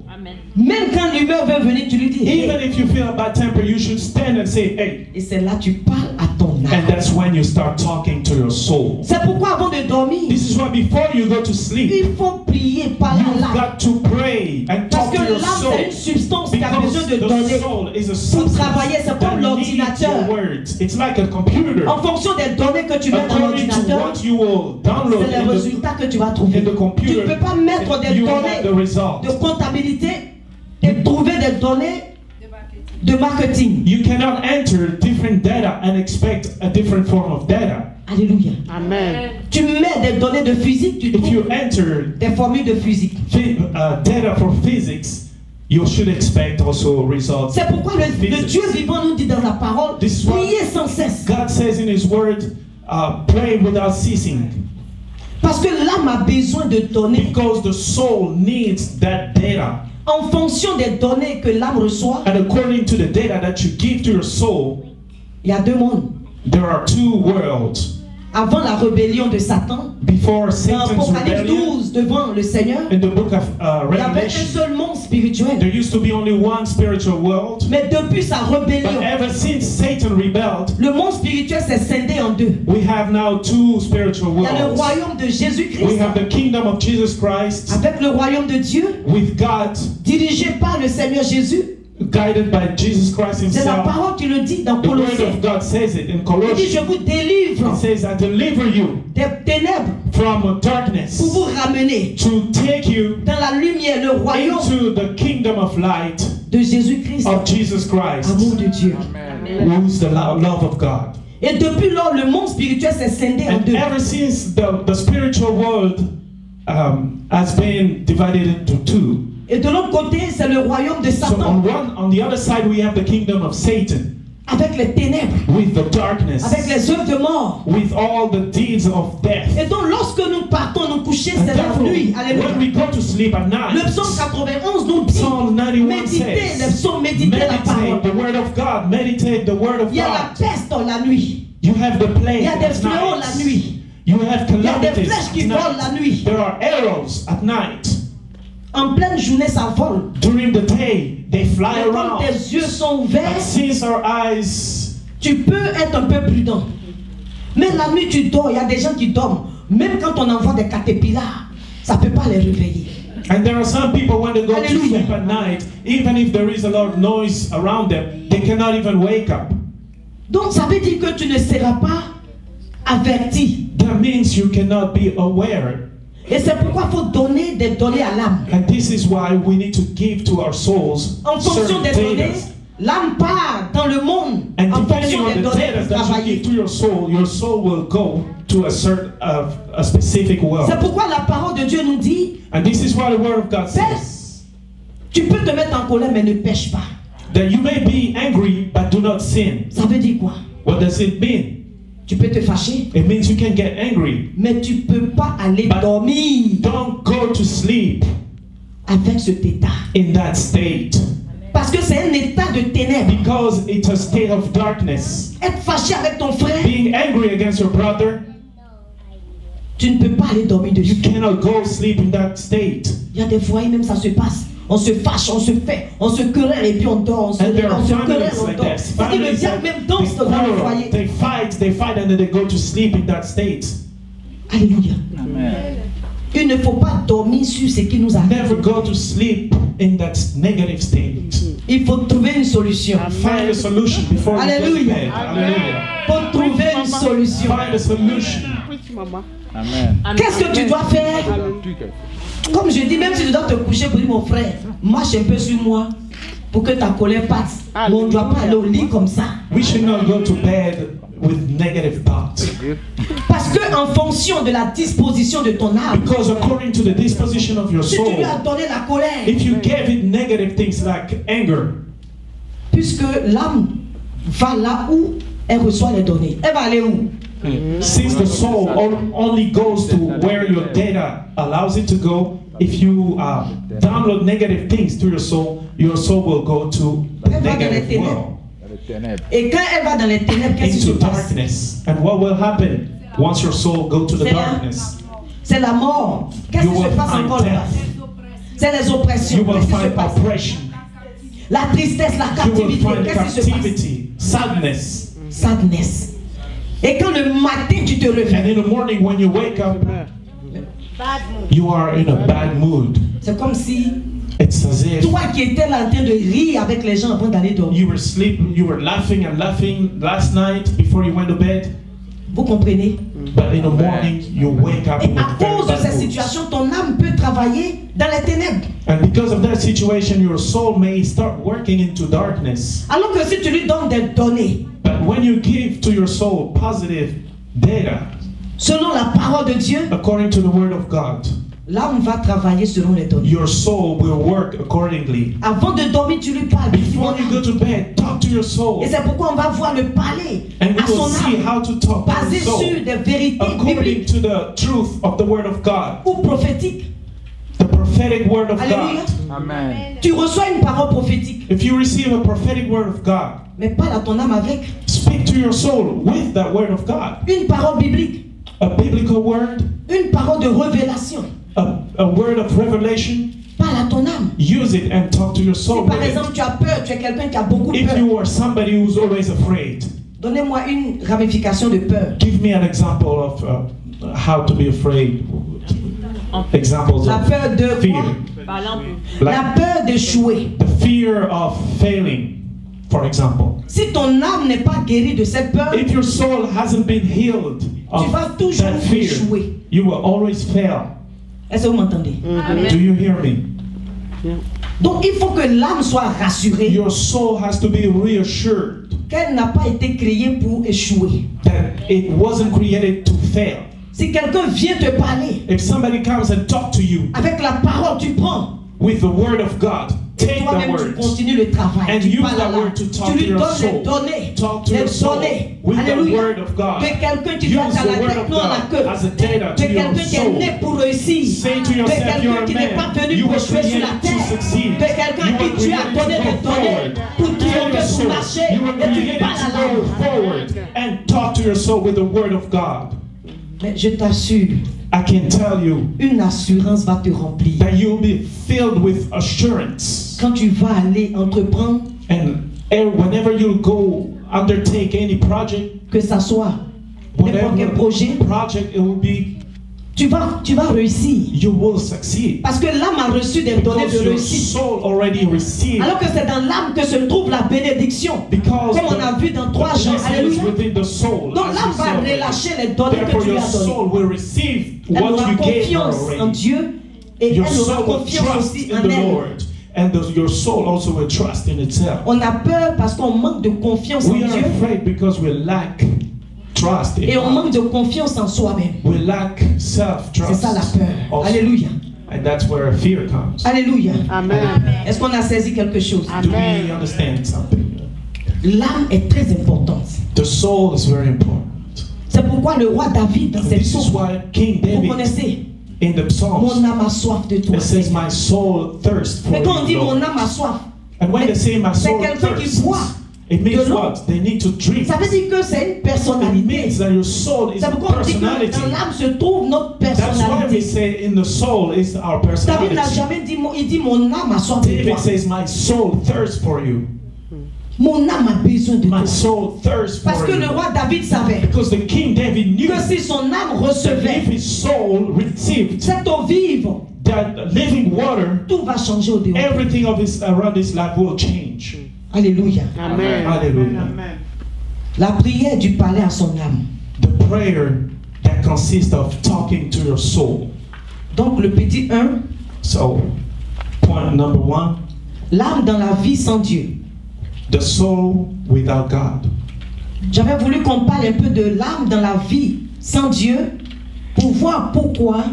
Même quand l'humeur veut venir, tu lui dis. Hey. Even if you feel a bad temper, you should stand and say, "Hey." Et c'est là que tu parles à ton And âme. that's when you start talking to your soul. C'est pourquoi avant de dormir, This is why before you go to sleep, il faut prier, parler à you've l'âme. got to pray and Parce talk que to your l'âme, c'est une soul. substance qui a Because besoin de the donner. soul is a Pour substance travailler, c'est comme that needs l'ordinateur. your words. It's like a computer. En fonction des données que tu mets dans According to l'ordinateur, what you will download c'est les in the, résultats que tu vas trouver. in the Tu computer, ne peux pas mettre des you have the données result. de comptabilité et trouver des données de marketing. You cannot enter different data and expect a different form of data. Alléluia. Amen. Tu mets des données de physique, tu If you trouves enter des formules de physique. data for physics, you should expect also results. C'est pourquoi le Physics. Dieu vivant nous dit dans la parole, This is what- priez sans cesse. God says in His Word, pray without ceasing. Parce que l'âme a besoin de données Because the soul needs that data. en fonction des données que l'âme reçoit. And according to the data that you give to your soul, Il y a deux mondes. there are two worlds. Avant la rébellion de Satan, Before dans Satan's Apocalypse rebellion, 12 devant le Seigneur, in the book of il y avait un Revelation, seul monde spirituel. there used to be only one spiritual world. Mais depuis sa But rébellion, ever since Satan rebelled, le monde spirituel s'est scindé en deux. we have now two spiritual Il y a le worlds. royaume de We Jésus-Christ have the kingdom of Jesus Christ avec le royaume de Dieu, with God, dirigé par le Seigneur Jésus. guided by Jesus Christ C'est la Himself. parole qui le dit dans The word Colossiens. of God says it in Il dit, Colossians. je vous délivre It says, I deliver you des ténèbres from darkness pour vous ramener to take you dans la lumière, le royaume into the kingdom of light de Jésus-Christ, of Jesus Christ, amour de Dieu. who is the love of God. Et depuis lors, le monde spirituel s'est scindé en And deux. ever since the spiritual world has been divided into two. Et de l'autre côté, c'est le royaume de So Satan on the other side, we have the kingdom of Satan avec les ténèbres, with the darkness, avec les œuvres de mort. with all the deeds of death. Et donc, lorsque nous partons nous coucher, And c'est la therefore, nuit. when Alléluia. we go to sleep at Le night, psaume 91 nous dit Psalm 91 méditez, le says, psaume méditez la meditate parole. the word of God, meditate the word of Il y a la God. peste dans la nuit. You have the Il plague y a des at fléaux la night. nuit. You have Il y a des calamities flèches qui at volent la night. nuit. There are arrows at night. En pleine journée, ça vole. During the day, they fly Mais quand around. tes yeux sont But ouverts, since our eyes, tu peux être un peu prudent. Mais la nuit, tu dors. Il y a des gens qui dorment. Même quand on envoie des caterpillars, ça ne peut pas les réveiller. and there are some people when they go to Hallelujah. sleep at night, even if there is a lot of noise around them, they cannot even wake up. Donc, ça veut dire que tu ne seras pas averti. That means you cannot be aware. Et c'est pourquoi il faut donner des données à l'âme. And this is why we need to give to our souls En fonction certain des données, data. l'âme part dans le monde. And En depending fonction on des the données data pour that you travailler. give to your soul will go to a certain a specific world. C'est pourquoi la parole de Dieu nous dit, And this is why the word of God says, tu peux te mettre en colère mais ne pêche pas. That you may be angry, but do not sin. Ça veut dire quoi? What does it mean? Tu peux te fâcher, It means you can get angry. mais tu peux pas aller But dormir don't go to sleep avec cet état. in that state. Parce que c'est un état de ténèbres. Because it's a state of darkness. Être fâché avec ton frère, Being angry against your brother, tu ne peux pas aller dormir you dessus. cannot go sleep in that state. Il y a des foyers, même ça se passe. On se fâche, on se fait, on se querelle et puis on dort, on se And there are querelle, families on like dort. that. C'est-à-dire le Families diable that même danse they dans le quarrel, foyer. they fight, and then they go to sleep in that state. Alléluia. Amen. Il ne faut pas dormir sur ce qui nous Never arrive. go to sleep in that negative state. Il faut trouver une solution. Find a solution before you go to Alléluia. bed. Hallelujah. Il faut trouver une solution. Find a solution. Amen. Qu'est-ce que tu dois faire? Comme je dis, même si tu dois te coucher pour dire mon frère, marche un peu sur moi pour que ta colère passe. Mais on ne doit pas aller au lit comme ça. We should not go to bed with negative thoughts. Parce que en fonction de la disposition de ton âme, Because according to the disposition of your si tu soul, lui as donné la colère, if you gave it negative things like anger, puisque l'âme va là où elle reçoit les données, elle va aller où? since the soul only goes to where your data allows it to go, if you download negative things to your soul will go to the Elle va dans les negative ténèbres. world, Et quand elle va dans les ténèbres, qu'est-ce qui se into passe? darkness. And what will happen once your soul go to the C'est darkness? C'est la mort. Qu'est-ce You qui se will passe find encore là-bas? death. C'est les oppressions. You will Qu'est-ce qui se find passe? oppression. La tristesse, la You will captivité. find Qu'est-ce qui se passe? captivity, sadness. Sadness. Et quand le matin tu te And réveilles, in the morning when you wake up, you are in a bad mood. c'est comme si It's as if toi qui étais là en train de rire avec les gens avant d'aller dormir. you were sleeping, you were laughing and laughing last night before you went to bed, Vous comprenez? but in the morning you wake up Et in à a very cause de bad cette mood. situation, ton âme peut travailler dans les ténèbres. And because of that situation, your soul may start working into darkness. Alors que si tu lui donnes des données, But when you give to your soul positive data, selon la parole de Dieu, according to the word of God, l'âme va travailler selon les données. your soul will work accordingly. Avant de dormir, tu lui parles. Tu dis, Before you go to bed, talk to your soul. et c'est pourquoi on va voir le parler And we à will son see âme, how to talk to basé your soul sur des vérités according bibliques to the truth of the word of God, ou prophétiques. the prophetic word of Alléluia. God. Amen. Tu reçois une parole prophétique, If you receive a prophetic word of God, mais parle à ton âme avec speak to your soul with that word of God. une parole biblique, A biblical word, une parole de révélation. a word of revelation. Parle à ton âme. Use it and talk to your Si soul par with exemple it. tu as peur, tu es quelqu'un qui a beaucoup If peur, you are somebody who's always afraid, donnez-moi une ramification de peur. give me an example of how to be afraid. Examples La of peur de fear. quoi? Like La peur d'échouer. the fear of failing, for example. Si ton âme n'est pas guérie de cette peur, If your soul hasn't been healed tu vas of toujours that fear, échouer. you will always fail. Est-ce que vous m'entendez? Do you hear me? Donc il faut que l'âme soit rassurée Your soul has to be reassured qu'elle n'a pas été créée pour échouer. that it wasn't created to fail. Si quelqu'un vient te parler If somebody comes and talk to you avec la parole, tu prends. with the word of God, Et take the toi-même, tu words continues le travail. and Tu use parles à that l'âme. word to talk Tu to lui your donnes les soul. données. Talk to Les your soul données. with the Alléluia. word of God. De quelqu'un qui Use doit à la the word tête, of non à la God queue. as a data De to your quelqu'un qui est né soul. pour réussir. Say to De yourself, you're quelqu'un a qui n'est pas man. venu You pour were échouer sur created la to terre. succeed. De quelqu'un You qui were tu as created donné to des go données forward. pour Tell your triompher, soul, pour marcher. you were Et tu created parles à to l'âme. go forward and talk to your soul with the word of God. Mais je t'assure, I can tell you une assurance va te remplir. that you'll be filled with assurance. Quand tu vas aller entreprendre, And whenever you go undertake any project, que ça soit n'importe quel whatever projet, project it will be, tu vas réussir. you will succeed. Parce que l'âme a reçu des données Because de your réussite. soul already received. Alors que c'est dans l'âme que se trouve la bénédiction. Because Comme on a vu dans 3 Jean. blessing is Alléluia. within the soul. Donc as l'âme you va said. relâcher les données que Therefore tu lui your as données. soul will receive Elle what aura you gave her confiance en already. Dieu et Your elle aura soul will confiance trust aussi in en the elle. Lord. And your soul also will trust in itself. On a peur parce qu'on manque de confiance en We are Dieu afraid because we lack trust in et on God. manque de confiance en soi-même. We lack self-trust. C'est ça la peur. also. Alléluia. And that's where fear comes. Alléluia. Amen. Est-ce qu'on a saisi quelque chose? Do we understand something? L'âme est très importante. The soul is very important. C'est pourquoi le roi David dans cette This is psaume, why King vous David connaissez, in the Psalms, mon âme a soif de toi. it says, Seigneur. my soul thirsts for Mais quand on dit you, mon Lord. âme a soif, And when they say my c'est soul quelqu'un qui thirsts, boit. it means de l'eau. what? They need to drink. Ça veut dire que c'est une It personnalité. means that your soul is C'est a pourquoi on dit que personality. dans l'âme se trouve notre That's why we personnalité. say in the soul is our David n'a personality. jamais dit, il dit mon âme a soif de toi. David says, my soul thirsts for you. Mon âme a besoin de toi. My soul thirsts Parce for que le you. roi David savait Because the King David knew que that si son âme if recevait his soul received cette eau vive, that living water, tout va changer au dehors. everything of his around his life will change. Alléluia. Amen. Hallelujah. La prière du palais à son âme. The prayer that consists of talking to your soul. Donc le petit 1, So, point number 1, l'âme dans la vie sans Dieu. the soul without God. J'avais voulu qu'on parle un peu de l'âme dans la vie sans Dieu pour voir pourquoi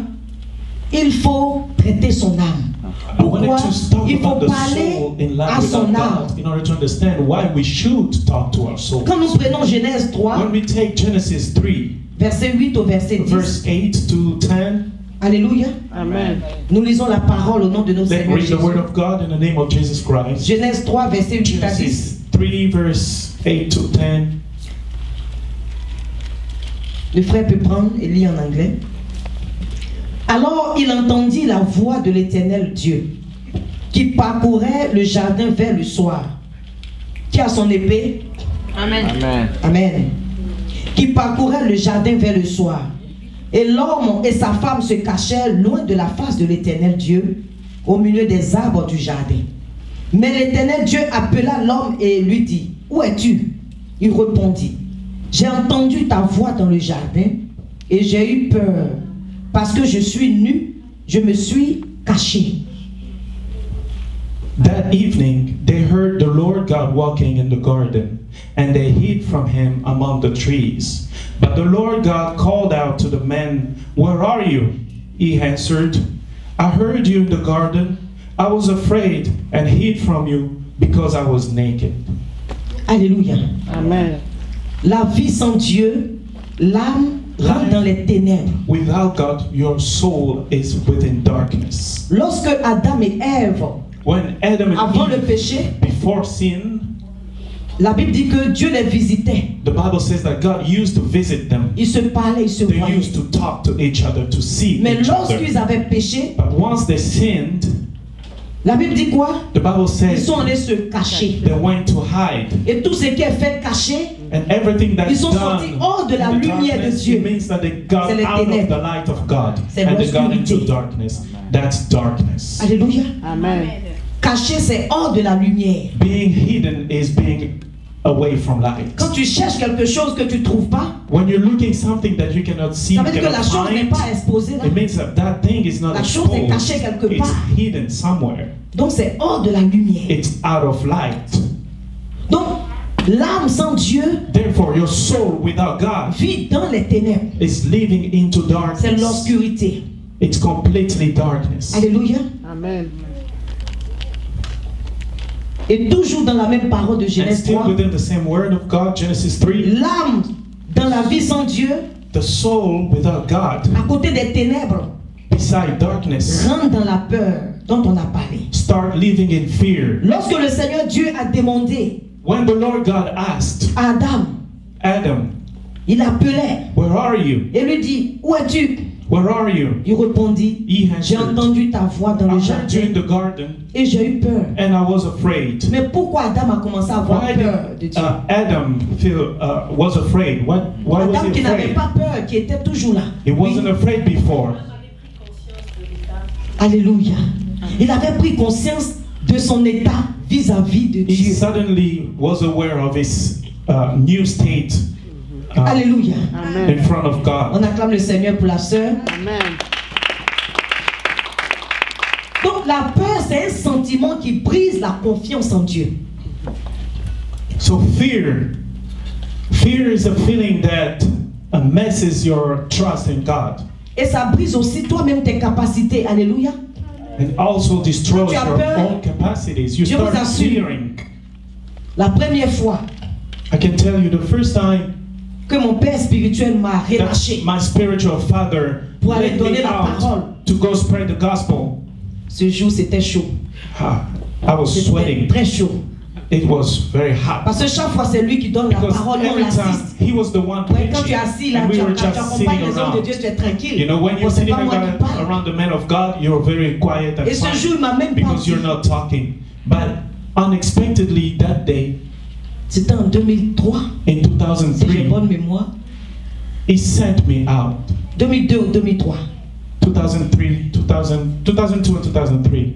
il faut traiter son âme. I wanted Pourquoi to talk il faut about the parler soul in à life son without âme. God in order to understand why we should talk to our soul. Quand nous prenons Genèse 3, When we take Genesis 3, verset 8 au verset 10, verse 8 to 10, Alléluia, Amen. nous lisons la parole au nom de notre let's Seigneur read the Jésus. word of God in the name of Jesus Christ. Genèse 3, verset 8 à 10. Genesis 3, verse 8 to 10. Le frère peut prendre et lire en anglais. Alors il entendit la voix de l'Éternel Dieu qui parcourait le jardin vers le soir. Qui a son épée? Amen. Amen. Amen. Qui parcourait le jardin vers le soir. Et l'homme et sa femme se cachèrent loin de la face de l'Éternel Dieu, au milieu des arbres du jardin. Mais l'Éternel Dieu appela l'homme et lui dit, où es-tu? Il répondit, j'ai entendu ta voix dans le jardin et j'ai eu peur, parce que je suis nu, je me suis caché. That evening, they heard the Lord God walking in the garden, and they hid from him among the trees. But the Lord God called out to the man, where are you? He answered, I heard you in the garden. I was afraid and hid from you because I was naked. Alléluia. Amen. La vie sans Dieu, l'âme rentre dans les ténèbres. Without God, your soul is within darkness. Lorsque Adam et Ève, When Adam avant and le Eve, péché, before sin, la Bible dit que Dieu les visitait. the Bible says that God used to visit them. Ils se parlaient, ils se They voyaient. used to talk to each other, to see Mais each other. lorsqu'ils avaient péché, But once they sinned, la Bible dit quoi? the Bible Ils says sont allés se cacher. they went to hide. Et tout ce qui est fait caché, And everything that's Ils sont done sortis hors de la in the lumière de darkness, Dieu. it means that they got C'est les out of ténèbres. the light of God. C'est And they got l'obscurité. into darkness. That's darkness. alléluia. Amen. Caché, c'est hors de la lumière. Being hidden is being away from light. Quand tu cherches quelque chose que tu ne trouves pas, When you're looking something that you cannot see, ça you veut dire que la cannot chose n'est find, pas exposée là. it means that that thing is not La chose est cachée exposed. quelque It's part. hidden somewhere. Donc c'est hors de la lumière. It's out of light. Donc l'âme sans Dieu Therefore, your soul without God vit dans les ténèbres. is living into C'est darkness. l'obscurité. It's completely darkness. Alléluia. Amen. Et toujours dans la même parole de And Genèse still 3, within the same word of God, Genesis 3, l'âme dans la vie sans Dieu, the soul without God, à côté des ténèbres, beside darkness, rentre dans la peur dont on a parlé. start living in fear. Lorsque le Seigneur Dieu a demandé When the Lord God asked à Adam, Adam, il appelait where are you? et lui dit, où es-tu? Where are you? Il répondit, He j'ai answered, entendu ta voix dans I le heard you jardin in the garden et j'ai eu peur. and I was afraid. Mais pourquoi Adam a commencé à avoir Why peur de did Dieu? Adam was afraid? Why was Adam he qui n'avait afraid? pas peur, qui était toujours là. He wasn't Oui. afraid before. Alléluia. Il avait pris conscience de son état vis-à-vis de He Dieu. suddenly was aware of his new state Alléluia. Amen. in front of God. On acclame le Seigneur pour la sœur. Amen. Donc la peur, c'est un sentiment qui brise la confiance en Dieu. So fear is a feeling that messes your trust in God. Et ça brise aussi toi-même tes capacités. Alléluia. And also destroys Quand tu as your peur, own capacities. You je vous start assure. fearing. La première fois I can tell you the first time que mon père spirituel m'a that relâché, my spiritual father Pour aller led donner me la parole. out to go spread the gospel. ce jour c'était chaud. I was C'était sweating. très chaud. It was very hot. Parce que chaque fois c'est lui qui donne la Because parole, nous on every time l'assiste. he was the one Ouais, quand tu preaching, es assis là, and we tu were accompagnes just sitting les hommes de around. Dieu, tu es tranquille. You know, when Bon, you're c'est sitting pas moi qui parle. around the men of God, you're very quiet and Et ce fine jour, il m'a même pas because dit. you're not talking. But unexpectedly that day, C'était en 2003, in si j'ai 2003, bonne mémoire. he sent me out. 2002 ou 2003. 2002 and 2003.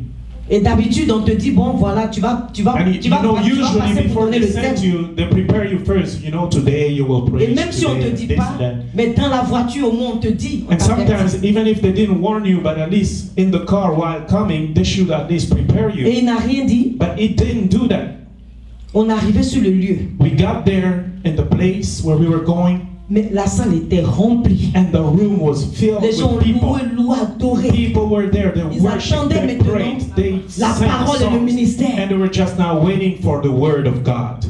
Et d'habitude, on te dit, bon, voilà, tu vas And you know, passer usually pour before donner they le send thème. you, they prepare you first. You know, today you will Et preach. même si on ne te Today, dit this pas, and that. mais dans la voiture, au moins, on te dit. on And t'avertit. sometimes, even if they didn't warn you, but at least in the car while coming, they should at least prepare Et you. il n'a rien dit. But it didn't do that. On est arrivé sur le lieu. We got there in the place where we were going, Mais la salle était remplie. and the room was filled Les gens with people. louaient, adoraient. People were there, they Ils worshiped, attendaient they maintenant prayed, they la sang parole et le songs, ministère. and they were just now waiting for the word of God.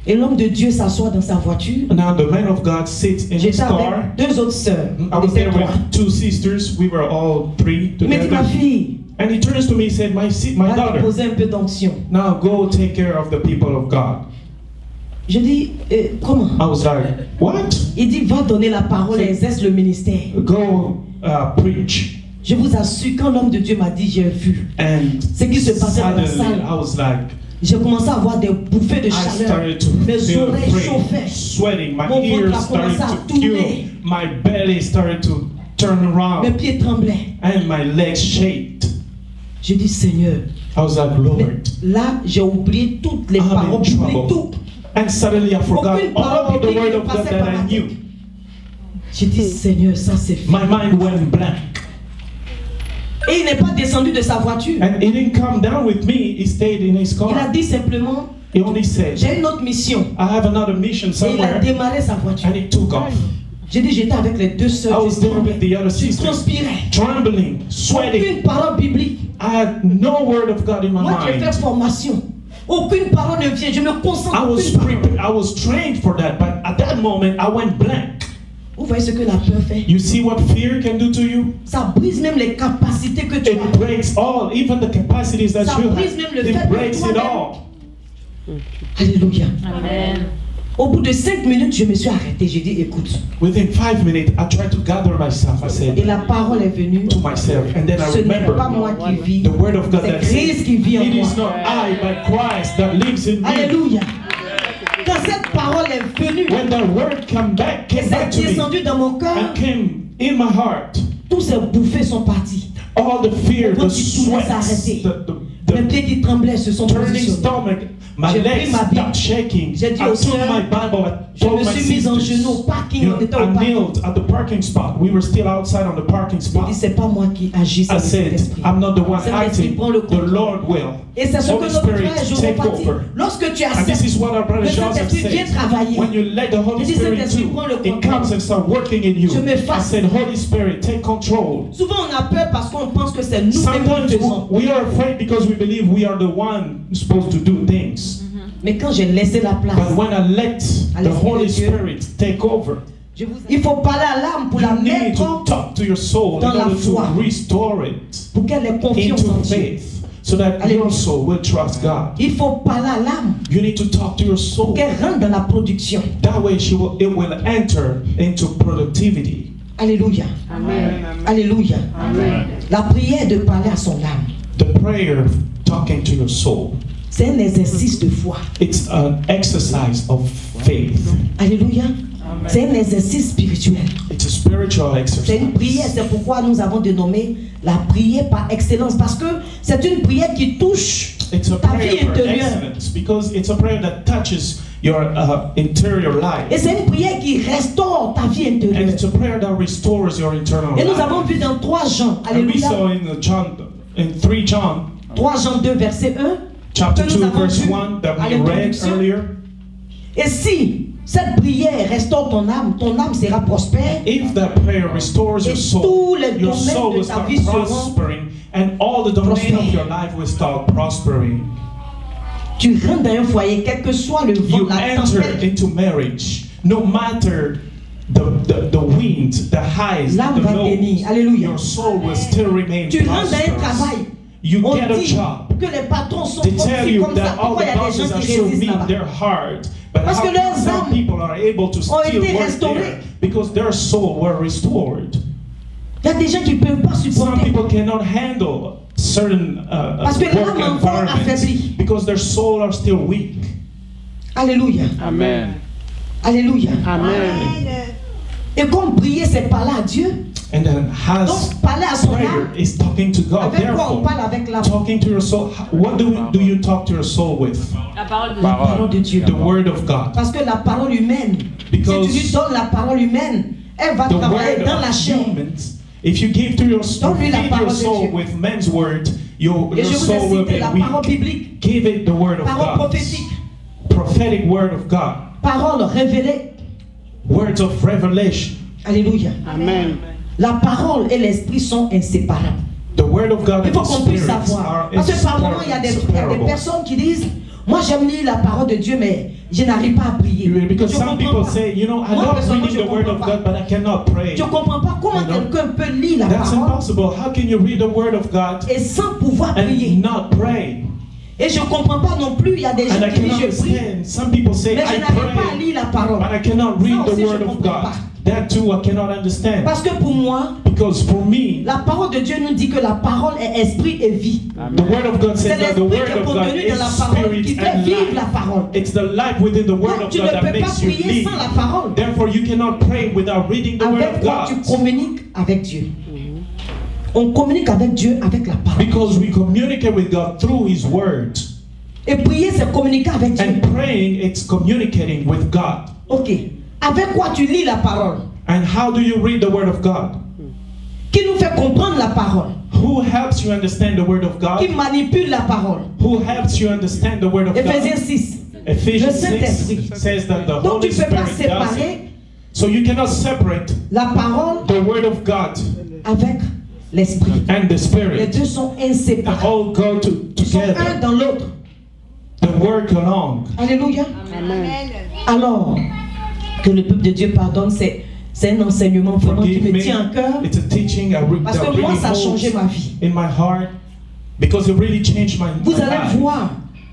Et l'homme de Dieu s'assoit dans sa voiture. Now the man of God sits in his J'étais car. avec deux autres sœurs. I On was était there trois. with two sisters. We were all three Il m'a dit, ma together. fille, And he turns to me and said, my va daughter, déposer un peu d'onction. now go take care of the people of God. Je dis, comment? I was like, what? Il dit, va donner la parole et exerce le ministère. Go preach. Je vous assure, quand l'homme de Dieu m'a dit, j'ai vu. And Ce qui se passait dans la suddenly salle. I was like, J'ai commencé à avoir des bouffées de I chaleur. started to Mes feel oreilles afraid, chauffaient. sweating. My Mon ventre ears a started commencé à to tourner. fuel. My belly started to turn Mes around, pieds tremblaient. and my legs shaked. Je dis, Seigneur, I was like, mais Lord. là, j'ai oublié toutes les I'm in paroles bibliques, trouble. tout. And suddenly I forgot Aucune all parole the biblique word ne of God passait that par I ma knew. tête. J'ai dit, Seigneur, ça c'est fait. My mind went blank. Et il n'est pas descendu de sa voiture. And he didn't come down with me, he stayed in his Il a car. dit simplement, He only said, j'ai une autre mission. I have another mission Et il a somewhere. démarré sa voiture. And he took off. J'ai dit, j'étais avec les deux I sœurs. was Je there with the other je sisters, transpirais. trembling, sweating. Aucune parole biblique. I had no word of God in my Moi qui ai fait mind. formation. Aucune parole ne vient. Je me concentre. I was Aucune parole. prepared, I was trained for that, but at that moment I went blank. Vous voyez ce que la peur fait? You see what fear can do to you? Ça brise même les capacités que tu It as. breaks all, even the capacities that Ça you brise même le have. fait It que breaks it toi-même- all. Alléluia. Amen. Au bout de 5 minutes, je me suis arrêté. J'ai dit, écoute. Within 5 minutes, I tried to gather myself. I Et said la parole est venue. to myself, and then I Ce n'est pas remember moi qui vis. the word of God C'est that says, Christ qui vit en it moi. is not I, but Christ that lives in me. Alléluia. Quand cette parole est venue, When that word came back et c'est to me, descendu dans mon cœur, and came in my heart, tous ces bouffées sont parties. all the fear, Mon the ventre qui pouvait sweat, s'arrêter. the Mes pieds qui tremblaient se sont turning positionnés. stomach, my J'ai pris legs ma Bible. stopped shaking. J'ai dit I aux took sœurs, my Bible, I Je told me my suis mise en sisters, genoux au parking. you know, On était au I parking. knelt at the parking spot. We were still outside on the parking J'ai spot. dit, c'est pas moi qui agis, I c'est le said, Saint-Esprit. I'm not the one Saint-Esprit acting, prend le the contrôle. Lord will. Et c'est ce que Holy notre Spirit, frère Joseph take a dit. over. Lorsque tu And this acceptes, is what our brother le Joseph Saint-Esprit vient said. travailler. When you let the Holy Je dis, Spirit Saint-Esprit, do, prends le it contrôle. comes and starts working in you. Je me I fasse. said, Holy Spirit, take control. Souvent on a peur parce qu'on pense que c'est nous qui Sometimes faisons. we are afraid because we believe we are the one supposed to do things. Mais quand j'ai laissé la place, But when I let the l'Esprit Holy de Dieu. Spirit take over, il faut parler à l'âme pour la you need mettre to talk to your soul in dans la order to foi. restore it pour qu'elle ait confiance into en Dieu. faith, so that Alléluia. your soul will trust God. Il faut parler à l'âme You need to talk to your soul. pour qu'elle rentre dans la production. That way it will enter into productivity. Alléluia. Amen. Alléluia. Amen. La prière de parler à son âme, The prayer of talking to your soul, c'est un exercice de foi. it's an exercise of faith. Alléluia. C'est un exercice spirituel. It's a spiritual C'est une prière, exercise. c'est pourquoi nous avons dénommé la prière par excellence. Parce que c'est une prière qui touche It's a ta vie prayer for intérieure. excellence because it's a prayer that touches your interior Et life. c'est une prière qui restaure ta vie And intérieure. it's a prayer that restores your internal Et nous avons life. vu dans 3 Jean, And we alléluia, saw in 3 John 3 Jean 2 verset 1, chapter que nous 2 avons verse vu 1 that à we read l'introduction. earlier. Et si cette prière restaure ton âme sera prospère. If that prayer restores your Et soul, tous les your domaines soul de will ta start vie seront prospering And all the domain of your life will start prospering. Tu rentres dans un foyer, quel que soit le vent, You la enter tempête, into marriage, no matter the winds, the highs, l'âme the va bénir. lows, Alléluia. your soul will still remain Tu rentres dans un prosperous. travail. You On get a dit job. que les patrons sont They comme tell ci, you comme ça. that all Pourquoi the il y a des bosses gens are qui so résistent mean, là-bas? they're hard. But Parce how que leurs come some âmes people are able to ont still été work restaurées. there? Because their soul were restored. Il y a des gens qui ne peuvent pas Some supporter. people cannot handle certain Parce que work l'âme est encore environments affaiblie. because their soul are still weak. Alléluia. Amen. Alléluia. Amen. Et comme prier, c'est parler à Dieu. And then has Donc, parler à son prayer âme. is talking to God. Avec quoi on Therefore, parle avec la talking to your soul. What do you talk to your soul with? La parole de parole de Dieu. The word of God. Parce que la parole humaine, Because si tu lui donnes la parole humaine, elle va The travailler word dans la of chair. humans, if you give to your soul, Donne-lui la feed parole your de soul Dieu. with man's word, your Et je vous soul will ai cité be la parole weak. biblique, Give it the word of parole God. prophétique, Prophetic word of God. parole révélée. Words of revelation. Alléluia. Amen. La parole et l'esprit sont inséparables. The word of God Il and faut the qu'on puisse spirits savoir. are Parce que par moment, il y a des inseparable. personnes qui disent, moi j'aime lire la parole de Dieu, mais je n'arrive pas à prier. Because Je some comprends people pas. say, you know, I Moi, love personnellement, reading je the word comprends of pas. God, but I cannot pray. Je ne comprends pas comment You know, quelqu'un peut lire la That's parole impossible. How can you read the word of God et sans pouvoir and prier. not pray? Et je ne comprends pas non plus, il y a des gens And I qui disent cannot je prie, understand. Some people say, mais je I n'arrive pas à pray, lire la parole. but I cannot read Ça the aussi, je word of comprends God. pas. That too, I cannot understand. Parce que pour moi, Because for me, la parole de Dieu nous dit que la parole est esprit et vie. the word of God C'est says that the l'esprit word qui est of God contenu dans la is parole qui spirit fait and vivre la life. parole. It's the life within the word Donc of tu ne God that peux pas makes you prier live. sans la parole. Therefore, you cannot pray without reading the word Avec of quoi tu God. communiques avec Dieu? On communique avec Dieu avec la parole. Because we communicate with God through His word. Et prier, c'est communiquer avec Dieu. And praying, it's communicating with God. Ok. Avec quoi tu lis la parole? And how do you read the word of God? Qui nous fait comprendre la parole? Who helps you understand the word of Qui God? manipule la parole? Who helps you understand the word of Éphésiens God? 6. Ephesians Le 6 Saint-Esprit. says that the Donc tu Holy ne peux pas Spirit does it. séparer So you cannot separate la parole the word of God avec l'esprit. and the Les Spirit. deux sont They inséparables. all go Ils sont un together. dans l'autre. They work along. Alléluia. Amen. Alors, que le peuple de Dieu pardonne, c'est un enseignement vraiment qui Forgive me me. tient à cœur. It's a teaching that Parce que really moi, ça a changé holds ma vie. in my heart because it really changed my Vous allez life. voir,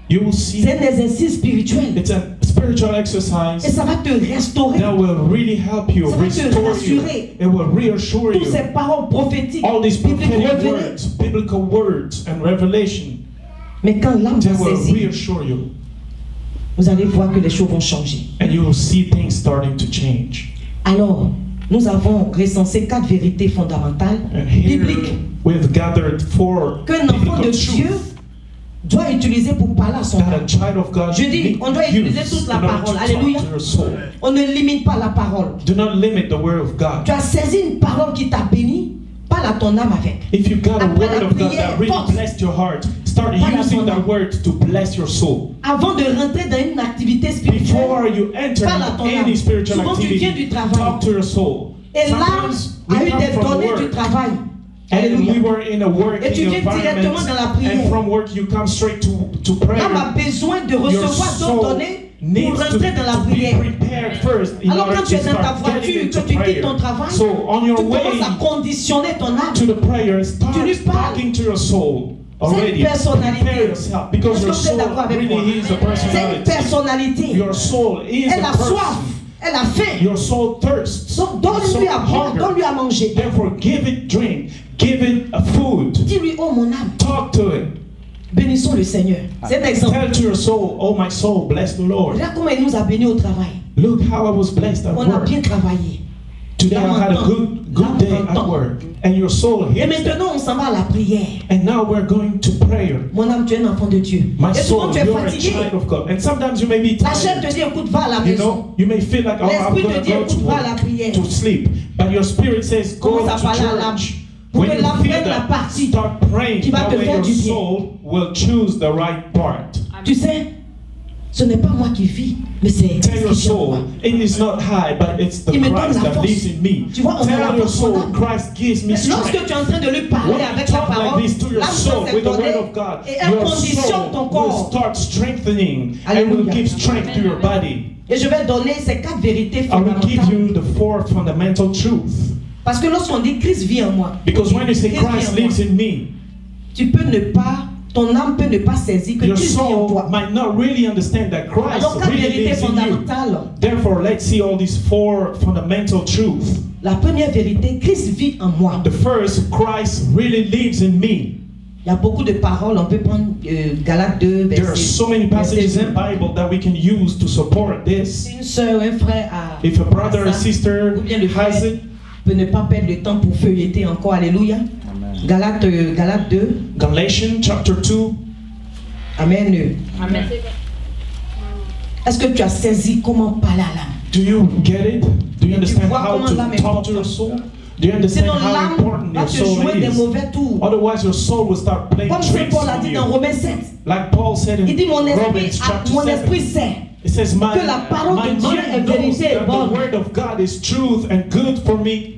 You will see c'est un exercice spirituel. it's a spiritual Et exercise ça va te restaurer. that will really help you, Ça va te restore you. rassurer. It will reassure Toutes you. ces paroles prophétiques, All these bibliques prophetic révélées. words, biblical words and revelation, Mais quand l'âme they va will saisir, reassure you. vous allez voir que les choses vont changer. And you will see things starting to change. Alors, nous avons recensé 4 vérités fondamentales, And here bibliques, we've gathered 4 qu'un enfant de biblical Dieu truths doit utiliser pour parler à son that a âme. child of God Je dis, on doit utiliser use toute la in order parole. to Alléluia. talk to your soul. On ne limite pas la parole. Do not limit the word of God. Tu as saisi une parole qui t'a béni, parle à ton âme avec. If you got a Après word la of God prière, that really force. blessed your heart, start Parle à using ton that âme. word to bless your soul. Avant de rentrer dans une activité spirituelle, Before you enter parle à ton âme. any spiritual Souvent tu viens activity, du travail. talk to your soul. et l'âme Sometimes a we eu come des from données du work, travail. and Alléluia. we were in a working Et tu viens directement environment, dans la prière. and from work you come straight to prayer. L'âme a besoin de Your recevoir d'autres soul données pour needs rentrer dans la to be prière. prepared first in Alors order quand tu to es dans ta start voiture, getting que into tu quittes prayer. ton travail, So on your tu way commences à conditionner ton âme. to the prayer, start Tu lui parles. talking to your soul C'est une already. personnalité. Prepare yourself because Est-ce que your vous êtes soul d'accord avec moi? really is a C'est une personality. personnalité. Your soul is Elle a a soif, person. elle a faim. Your soul thirsts. Donc Your donne-lui soul à boire, hunger. donne-lui à manger. Therefore, give it drink, give it a food. Dis-lui, oh mon âme, Talk to it. bénissons le Seigneur. C'est un exemple. Tell to your soul, oh my soul, bless the Lord. Regarde comment il nous a bénis au travail. Look how I was blessed at On a work. bien travaillé. Today I had a good day at L'âme work. And your soul Et hears that. maintenant, on s'en va à la prière. And now we're going to prayer. Mon âme, tu es un enfant de Dieu. My Et souvent, soul, tu es you're a fatigué. child of God. And sometimes you may be La chair te tired. dit, écoute, va à la You maison. know, you may feel like, oh, I'm L'esprit going te to dit, go to écoute, va à la prière. work, to sleep. But your spirit says, go Commence à to parler à l'âme. church. Pour When que you l'âme feel prenne la that, partie start praying. qui va That te way faire your du bien. soul will choose the right part. Tu sais, Ce n'est pas moi qui vis, mais c'est Tell your Christ qui vit en moi. soul, it is not I, but it's the Il me donne Christ la that force. lives in me. Tu vois, on a la Tell your force soul, en âme. Christ gives me Mais lorsque strength. tu es en train de lui parler When you avec la talk parole, like this to your l'âme soul va with the word s'étonner of God, et elle your conditionne ton soul will corps. start strengthening and Alléluia. will give strength to your body. Et je vais donner ces 4 vérités I will give fondamentales. you the 4 fundamental truths. Parce que lorsqu'on dit Christ vit en moi, Because when you say Christ Christ vit en moi, lives in me, tu peux ne pas, ton âme peut ne pas saisir que your Christ vit en soul toi. might not really understand that Christ Alors 4 really vérités lives in you. fondamentales. Therefore, let's see all these 4 fundamental truths. La première vérité, Christ vit en moi. The first, Christ really lives in me. Il y a beaucoup de paroles, on peut prendre Galates 2, There are verset, so many passages verset in the 20. Bible that we can use to support this. Une soeur, un frère a If a brother or a ça, sister ou bien le frère has it, peut ne pas perdre le temps pour feuilleter encore. Alléluia. Amen. Galates 2. Galatians chapter 2. Amen. Amen. Est-ce que tu as saisi comment parler à l'âme? Do you get it? Do you understand vois how comment l'âme to est talk to your soul? Do you understand Sinon how l'âme important va your te soul jouer des is? mauvais tours. Otherwise, your soul will start playing Comme Saint tricks Paul a on dit dans you. Romains 7. Like Paul said in Il dit mon Romans esprit, chapter mon 7. esprit sait. It says, my que la parole de Dieu est mind knows vérité et that bonne. the word of God is truth and good for me.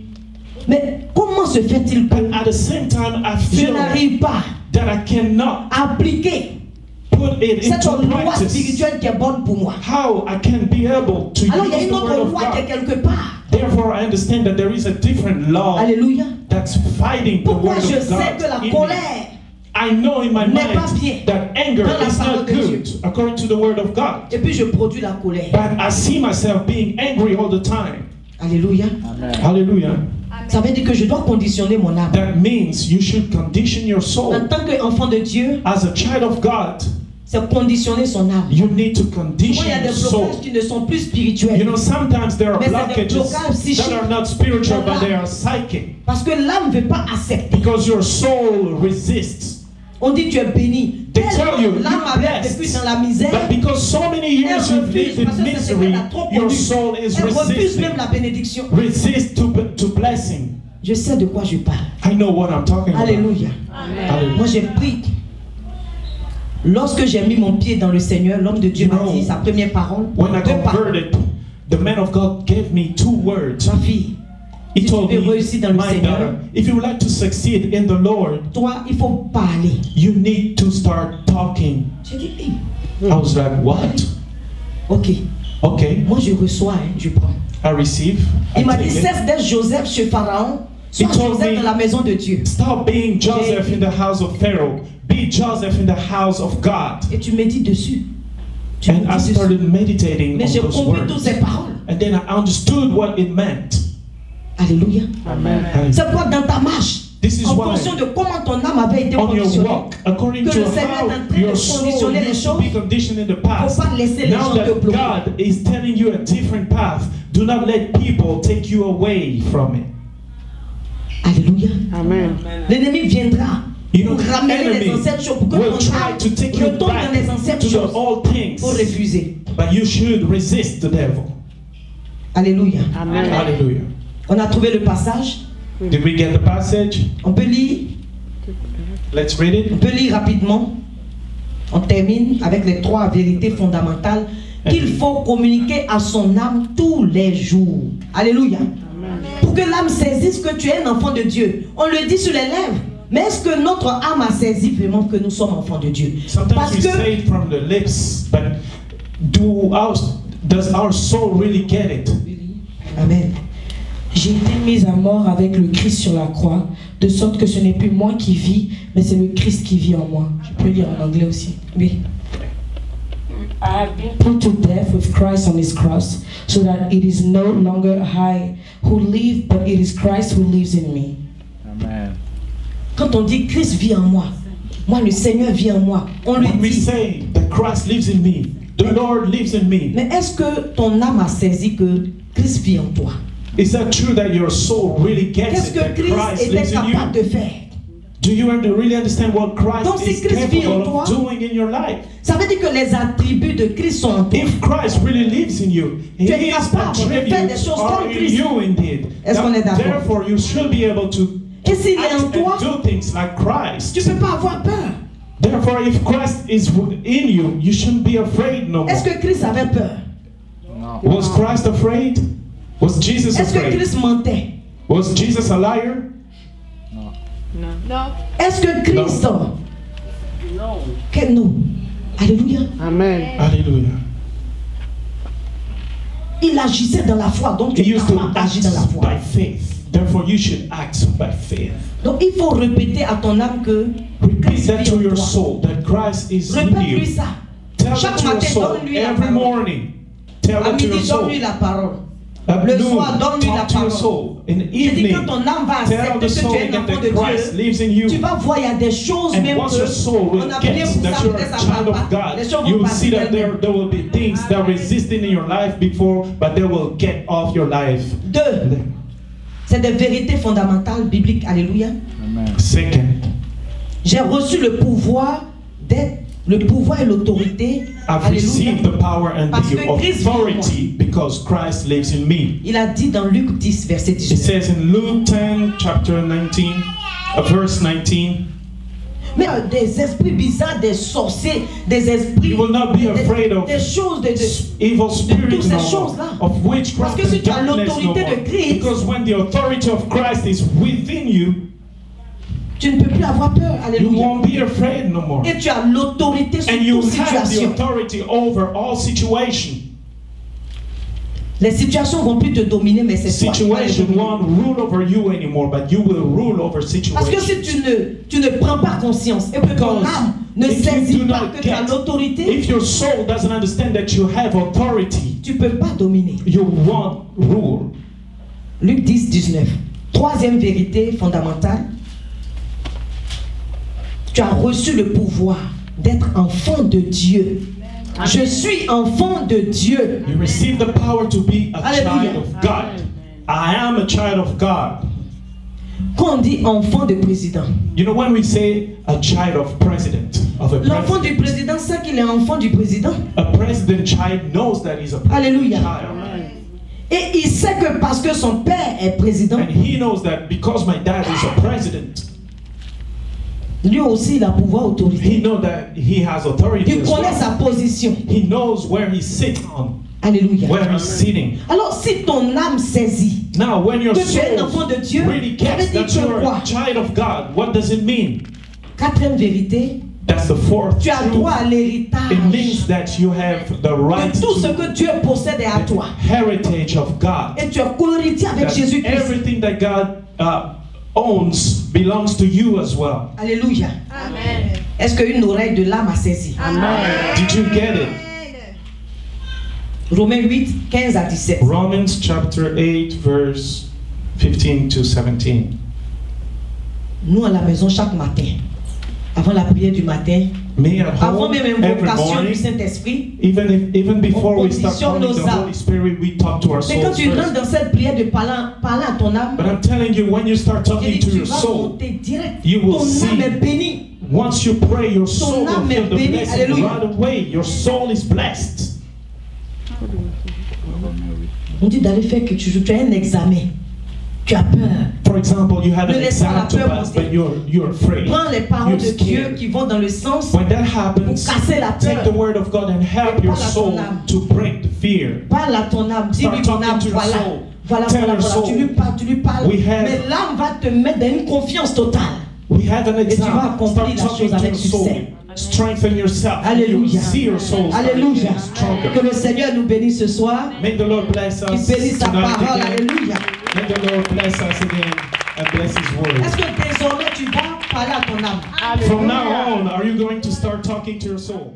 Mais comment se fait-il But que at the same time, I je feel n'arrive pas that I cannot à appliquer put it cette into loi practice. spirituelle qui est bonne pour moi? How I can be able to Alors il y a use une the word autre of loi qui est God. quelque part. Therefore, I understand that there is a different law Alléluia. that's fighting the Pourquoi word je of sais God que la in me. colère I know in my n'est pas mind bien that anger dans la is parole not de good Dieu. according to the word of God. et puis je produis la colère. But I see myself being angry all the time. Alléluia. Amen. Hallelujah. Ça veut dire que je dois conditionner mon âme. That means you should condition your En soul. tant qu'enfant de Dieu, As a child of God, c'est conditionner son âme. you need to Souvent, condition il y a your des soul. blocages qui ne sont plus spirituels. You know, sometimes there are Mais c'est des blockages blocages psychiques. that are not spiritual, Dans but they l'âme. are psychic. Parce que l'âme ne veut pas accepter. Because your soul resists. On dit tu es béni. They tell you, L'âme you're avait blessed. vécu dans la misère. But because so many years Elle you've refuse lived parce in que c'est misery, qu'elle a trop your connu. soul is Elle refuse resisting. même la bénédiction. Resist to blessing. Je sais de quoi je parle. I know what I'm talking about. Alléluia. Hallelujah. Moi j'ai pris. Lorsque j'ai mis mon pied dans le Seigneur, l'homme de Dieu You m'a know, dit sa première parole. When I Deux paroles. converted, the man of God gave me 2 words. Ma fille, He si tu told veux me, réussir dans le my Seigneur, daughter, if you would like to succeed in the Lord, toi, il faut parler. you need to start talking. J'ai dit, hey, I was like, what? ok, Okay, moi je reçois, hein, je prends. I receive. I Il m'a dit, take it. cesse d'être Joseph chez Pharaon, sois He told Joseph me- dans la maison de Dieu. Stop being Joseph in the house of Pharaoh. Be Joseph in the house of God. Et tu médites dessus. Tu And I médites dessus. started meditating Mais on j'ai those compris toutes words. ces paroles. And then I understood what it meant. Alléluia. Amen. C'est quoi dans ta marche? This is En why fonction de comment ton âme avait été on your conditionnée. walk, according Que to le Seigneur how est en train your de soul conditionner les used to choses, be conditioned in the past, faut pas laisser les now gens te that bloquer. God is telling you a different path, do not let people take you away from it. Alléluia. Amen. L'ennemi viendra You know, pour the ramener les enemy anciennes choses, pour que will ton try âme to take you retombe dans les back anciennes to the choses. old things, Faut refuser. but you should resist the devil. Alléluia. Amen. Hallelujah. On a trouvé le passage. Did we get the passage? On peut lire. Let's read it. On peut lire rapidement. On termine avec les 3 vérités fondamentales qu'il faut communiquer à son âme tous les jours. Alléluia. Pour que l'âme saisisse que tu es un enfant de Dieu. On le dit sur les lèvres. Mais est-ce que notre âme a saisi vraiment que nous sommes enfants de Dieu? Sometimes Parce we que say it from the lips, but does our soul really get it? Amen. J'ai été mise à mort avec le Christ sur la croix, de sorte que ce n'est plus moi qui vis, mais c'est le Christ qui vit en moi. Je peux lire en anglais aussi. Oui. I have been put to death with Christ on his cross, so that it is no longer I who live, but it is Christ who lives in me. Amen. Quand on dit Christ vit en moi, moi le Seigneur vit en moi, on le When we dit. say that Christ lives in me, the Lord lives in me, Mais est-ce que ton âme a saisi que Christ vit en toi? is that true that your soul really gets Qu'est-ce it, que that Christ Christ était lives in capable you? de faire? Do you really understand what Christ Donc, si is Christ vit en capable toi, of doing in your life? Ça veut dire que les attributs de Christ sont en toi. If Christ really lives in you, Tu es His capable de faire des attributes choses are comme in Christ. you indeed. Est-ce qu'on est d'accord? Therefore, you should be able to Et s'il est en act toi, and do things like Christ. tu ne peux pas avoir peur. Therefore, if Christ is in you, you shouldn't be afraid no more. Est-ce que Christ avait peur? Was Christ afraid? Was Jesus Est-ce que afraid? Christ mentait? Was Jesus a liar? Non. Est-ce que Christ... Non. Que non. Alléluia. Amen. Hallelujah. Il agissait dans la foi, donc He tu used to dois agir dans la act foi. by faith. Therefore, you should act by faith. Donc il faut répéter à ton âme que Repeat Christ that vit to en your toi. soul, that Christ is in Répète-lui you. ça. Tell Chaque it to your matin, soul. donne-lui la Every parole. morning. Tell À it to your midi, soul. donne-lui la parole. At Le noon, soir, donne-lui la talk to your parole. soul. In the J'ai dit, evening, quand ton âme va tell accepter the que soul tu es un again enfant de that Christ Dieu, lives in you. tu vas voir, il y a des choses And même once your soul que will on a prié get pour ça, that you're a peut-être ça child va of pas. Les God, choses you vont will pas see that d'elles-mêmes. there will be things that resisting in your life before, but they will get off your life. Deux, c'est des vérités fondamentales bibliques. Alléluia. Amen. Second, J'ai reçu le pouvoir d'être, le pouvoir et l'autorité. I've Alléluia. received the power and Parce the que Christ vit en moi. authority because Christ lives in me. Il a dit dans Luc 10, verset It 19. says in Luke 10, chapter 19, verse 19, Mais des esprits bizarres, des sorciers, des esprits, you will not be afraid of des choses de evil toutes spirits ces no more, choses-là. of witchcraft Parce que si and tu as darkness no l'autorité more. de Christ, Because when the authority of Christ is within you, tu ne peux plus avoir peur. you Alléluia. won't be afraid no more. Et tu as l'autorité sur And you toute have the situation. authority over all situations. Les situations vont plus te dominer, mais c'est toi. qui vas les Situation dominer. won't rule over you anymore, but you will rule over Parce que situations. si tu ne prends pas conscience et que ton Because âme ne if you saisit do pas not que tu as get- l'autorité, If your soul doesn't understand that you have authority, tu ne peux pas dominer. you won't rule. Luc 10, 19. Troisième vérité fondamentale. Tu as reçu le pouvoir d'être enfant de Dieu. Je suis enfant de Dieu. You receive the power to be a Hallelujah. child of God. I am a child of God. Quand on dit enfant de président, You know, when we say a child of president, of a l'enfant du president, président sait qu'il est enfant du président. a president child knows that he's a president Hallelujah. child. Et il sait que parce que son père est président, And he knows that because my dad is a president, lui aussi il a pouvoir he autorité. knows that he has authority Il as connaît sa well. position. He knows where he's sitting on, Alléluia. where he's sitting. Alors si ton âme saisit Now, when your que tu es un soul enfant de Dieu, really ça veut gets dire that que you're quoi? a child of God, what does it mean? Quatrième vérité, That's the fourth tu as truth. droit à It l'héritage means that you have the right de tout ce to que Dieu possède est à the toi. heritage of God. Et tu es co-héritier avec That Jésus-Christ. everything that God owns belongs to you as well. Alléluia. Amen. Est-ce qu'une oreille de l'âme a saisi? Did you get it? Romains 8, 15 à 17. Romans chapter 8, verse 15 to 17. Nous à la maison chaque matin, avant la prière du matin, Me at avant home, même every invocation du morning, Saint-Esprit, even before we start conditionne calling nos the âmes. Holy Spirit, we talk to our mais quand souls tu rentres first. dans cette prière de parler à ton âme, But I'm telling you, when you start j'ai talking dit, to tu your vas soul, monter direct. you will Ton see. âme est bénie. once you pray, your soul will âme feel est the bénie. blessing Alléluia. right away. Your soul is blessed. On dit d'aller faire quelque chose. Tu as un examen. Tu as peur. For example, you have Ne an laisse pas la exam to peur pass, monter. but you're afraid. Prends les paroles You're de Dieu scared. qui vont dans le sens. When that happens, Pour casser la take peur. the word of God and help Et your parle à ton soul âme. to break the fear. Parle à ton âme. Dis-lui Start ton talking âme. to your Voilà. soul. Voilà, Tell voilà, your voilà. soul. Tu lui parles, tu lui parles. We have- Mais l'âme va te mettre dans une confiance totale. We have an tu vas exam. accomplir Start la talking chose to avec your soul. succès. Strengthen yourself. You Alléluia. see your soul start Alléluia. getting stronger. Que le Seigneur nous bénisse ce soir. May the Lord bless Qu'il us bénisse sa tonight parole. again. Alléluia. May the Lord bless us again and bless His word. Est-ce que désormais tu vas parler à ton âme? From now on, are you going to start talking to your soul?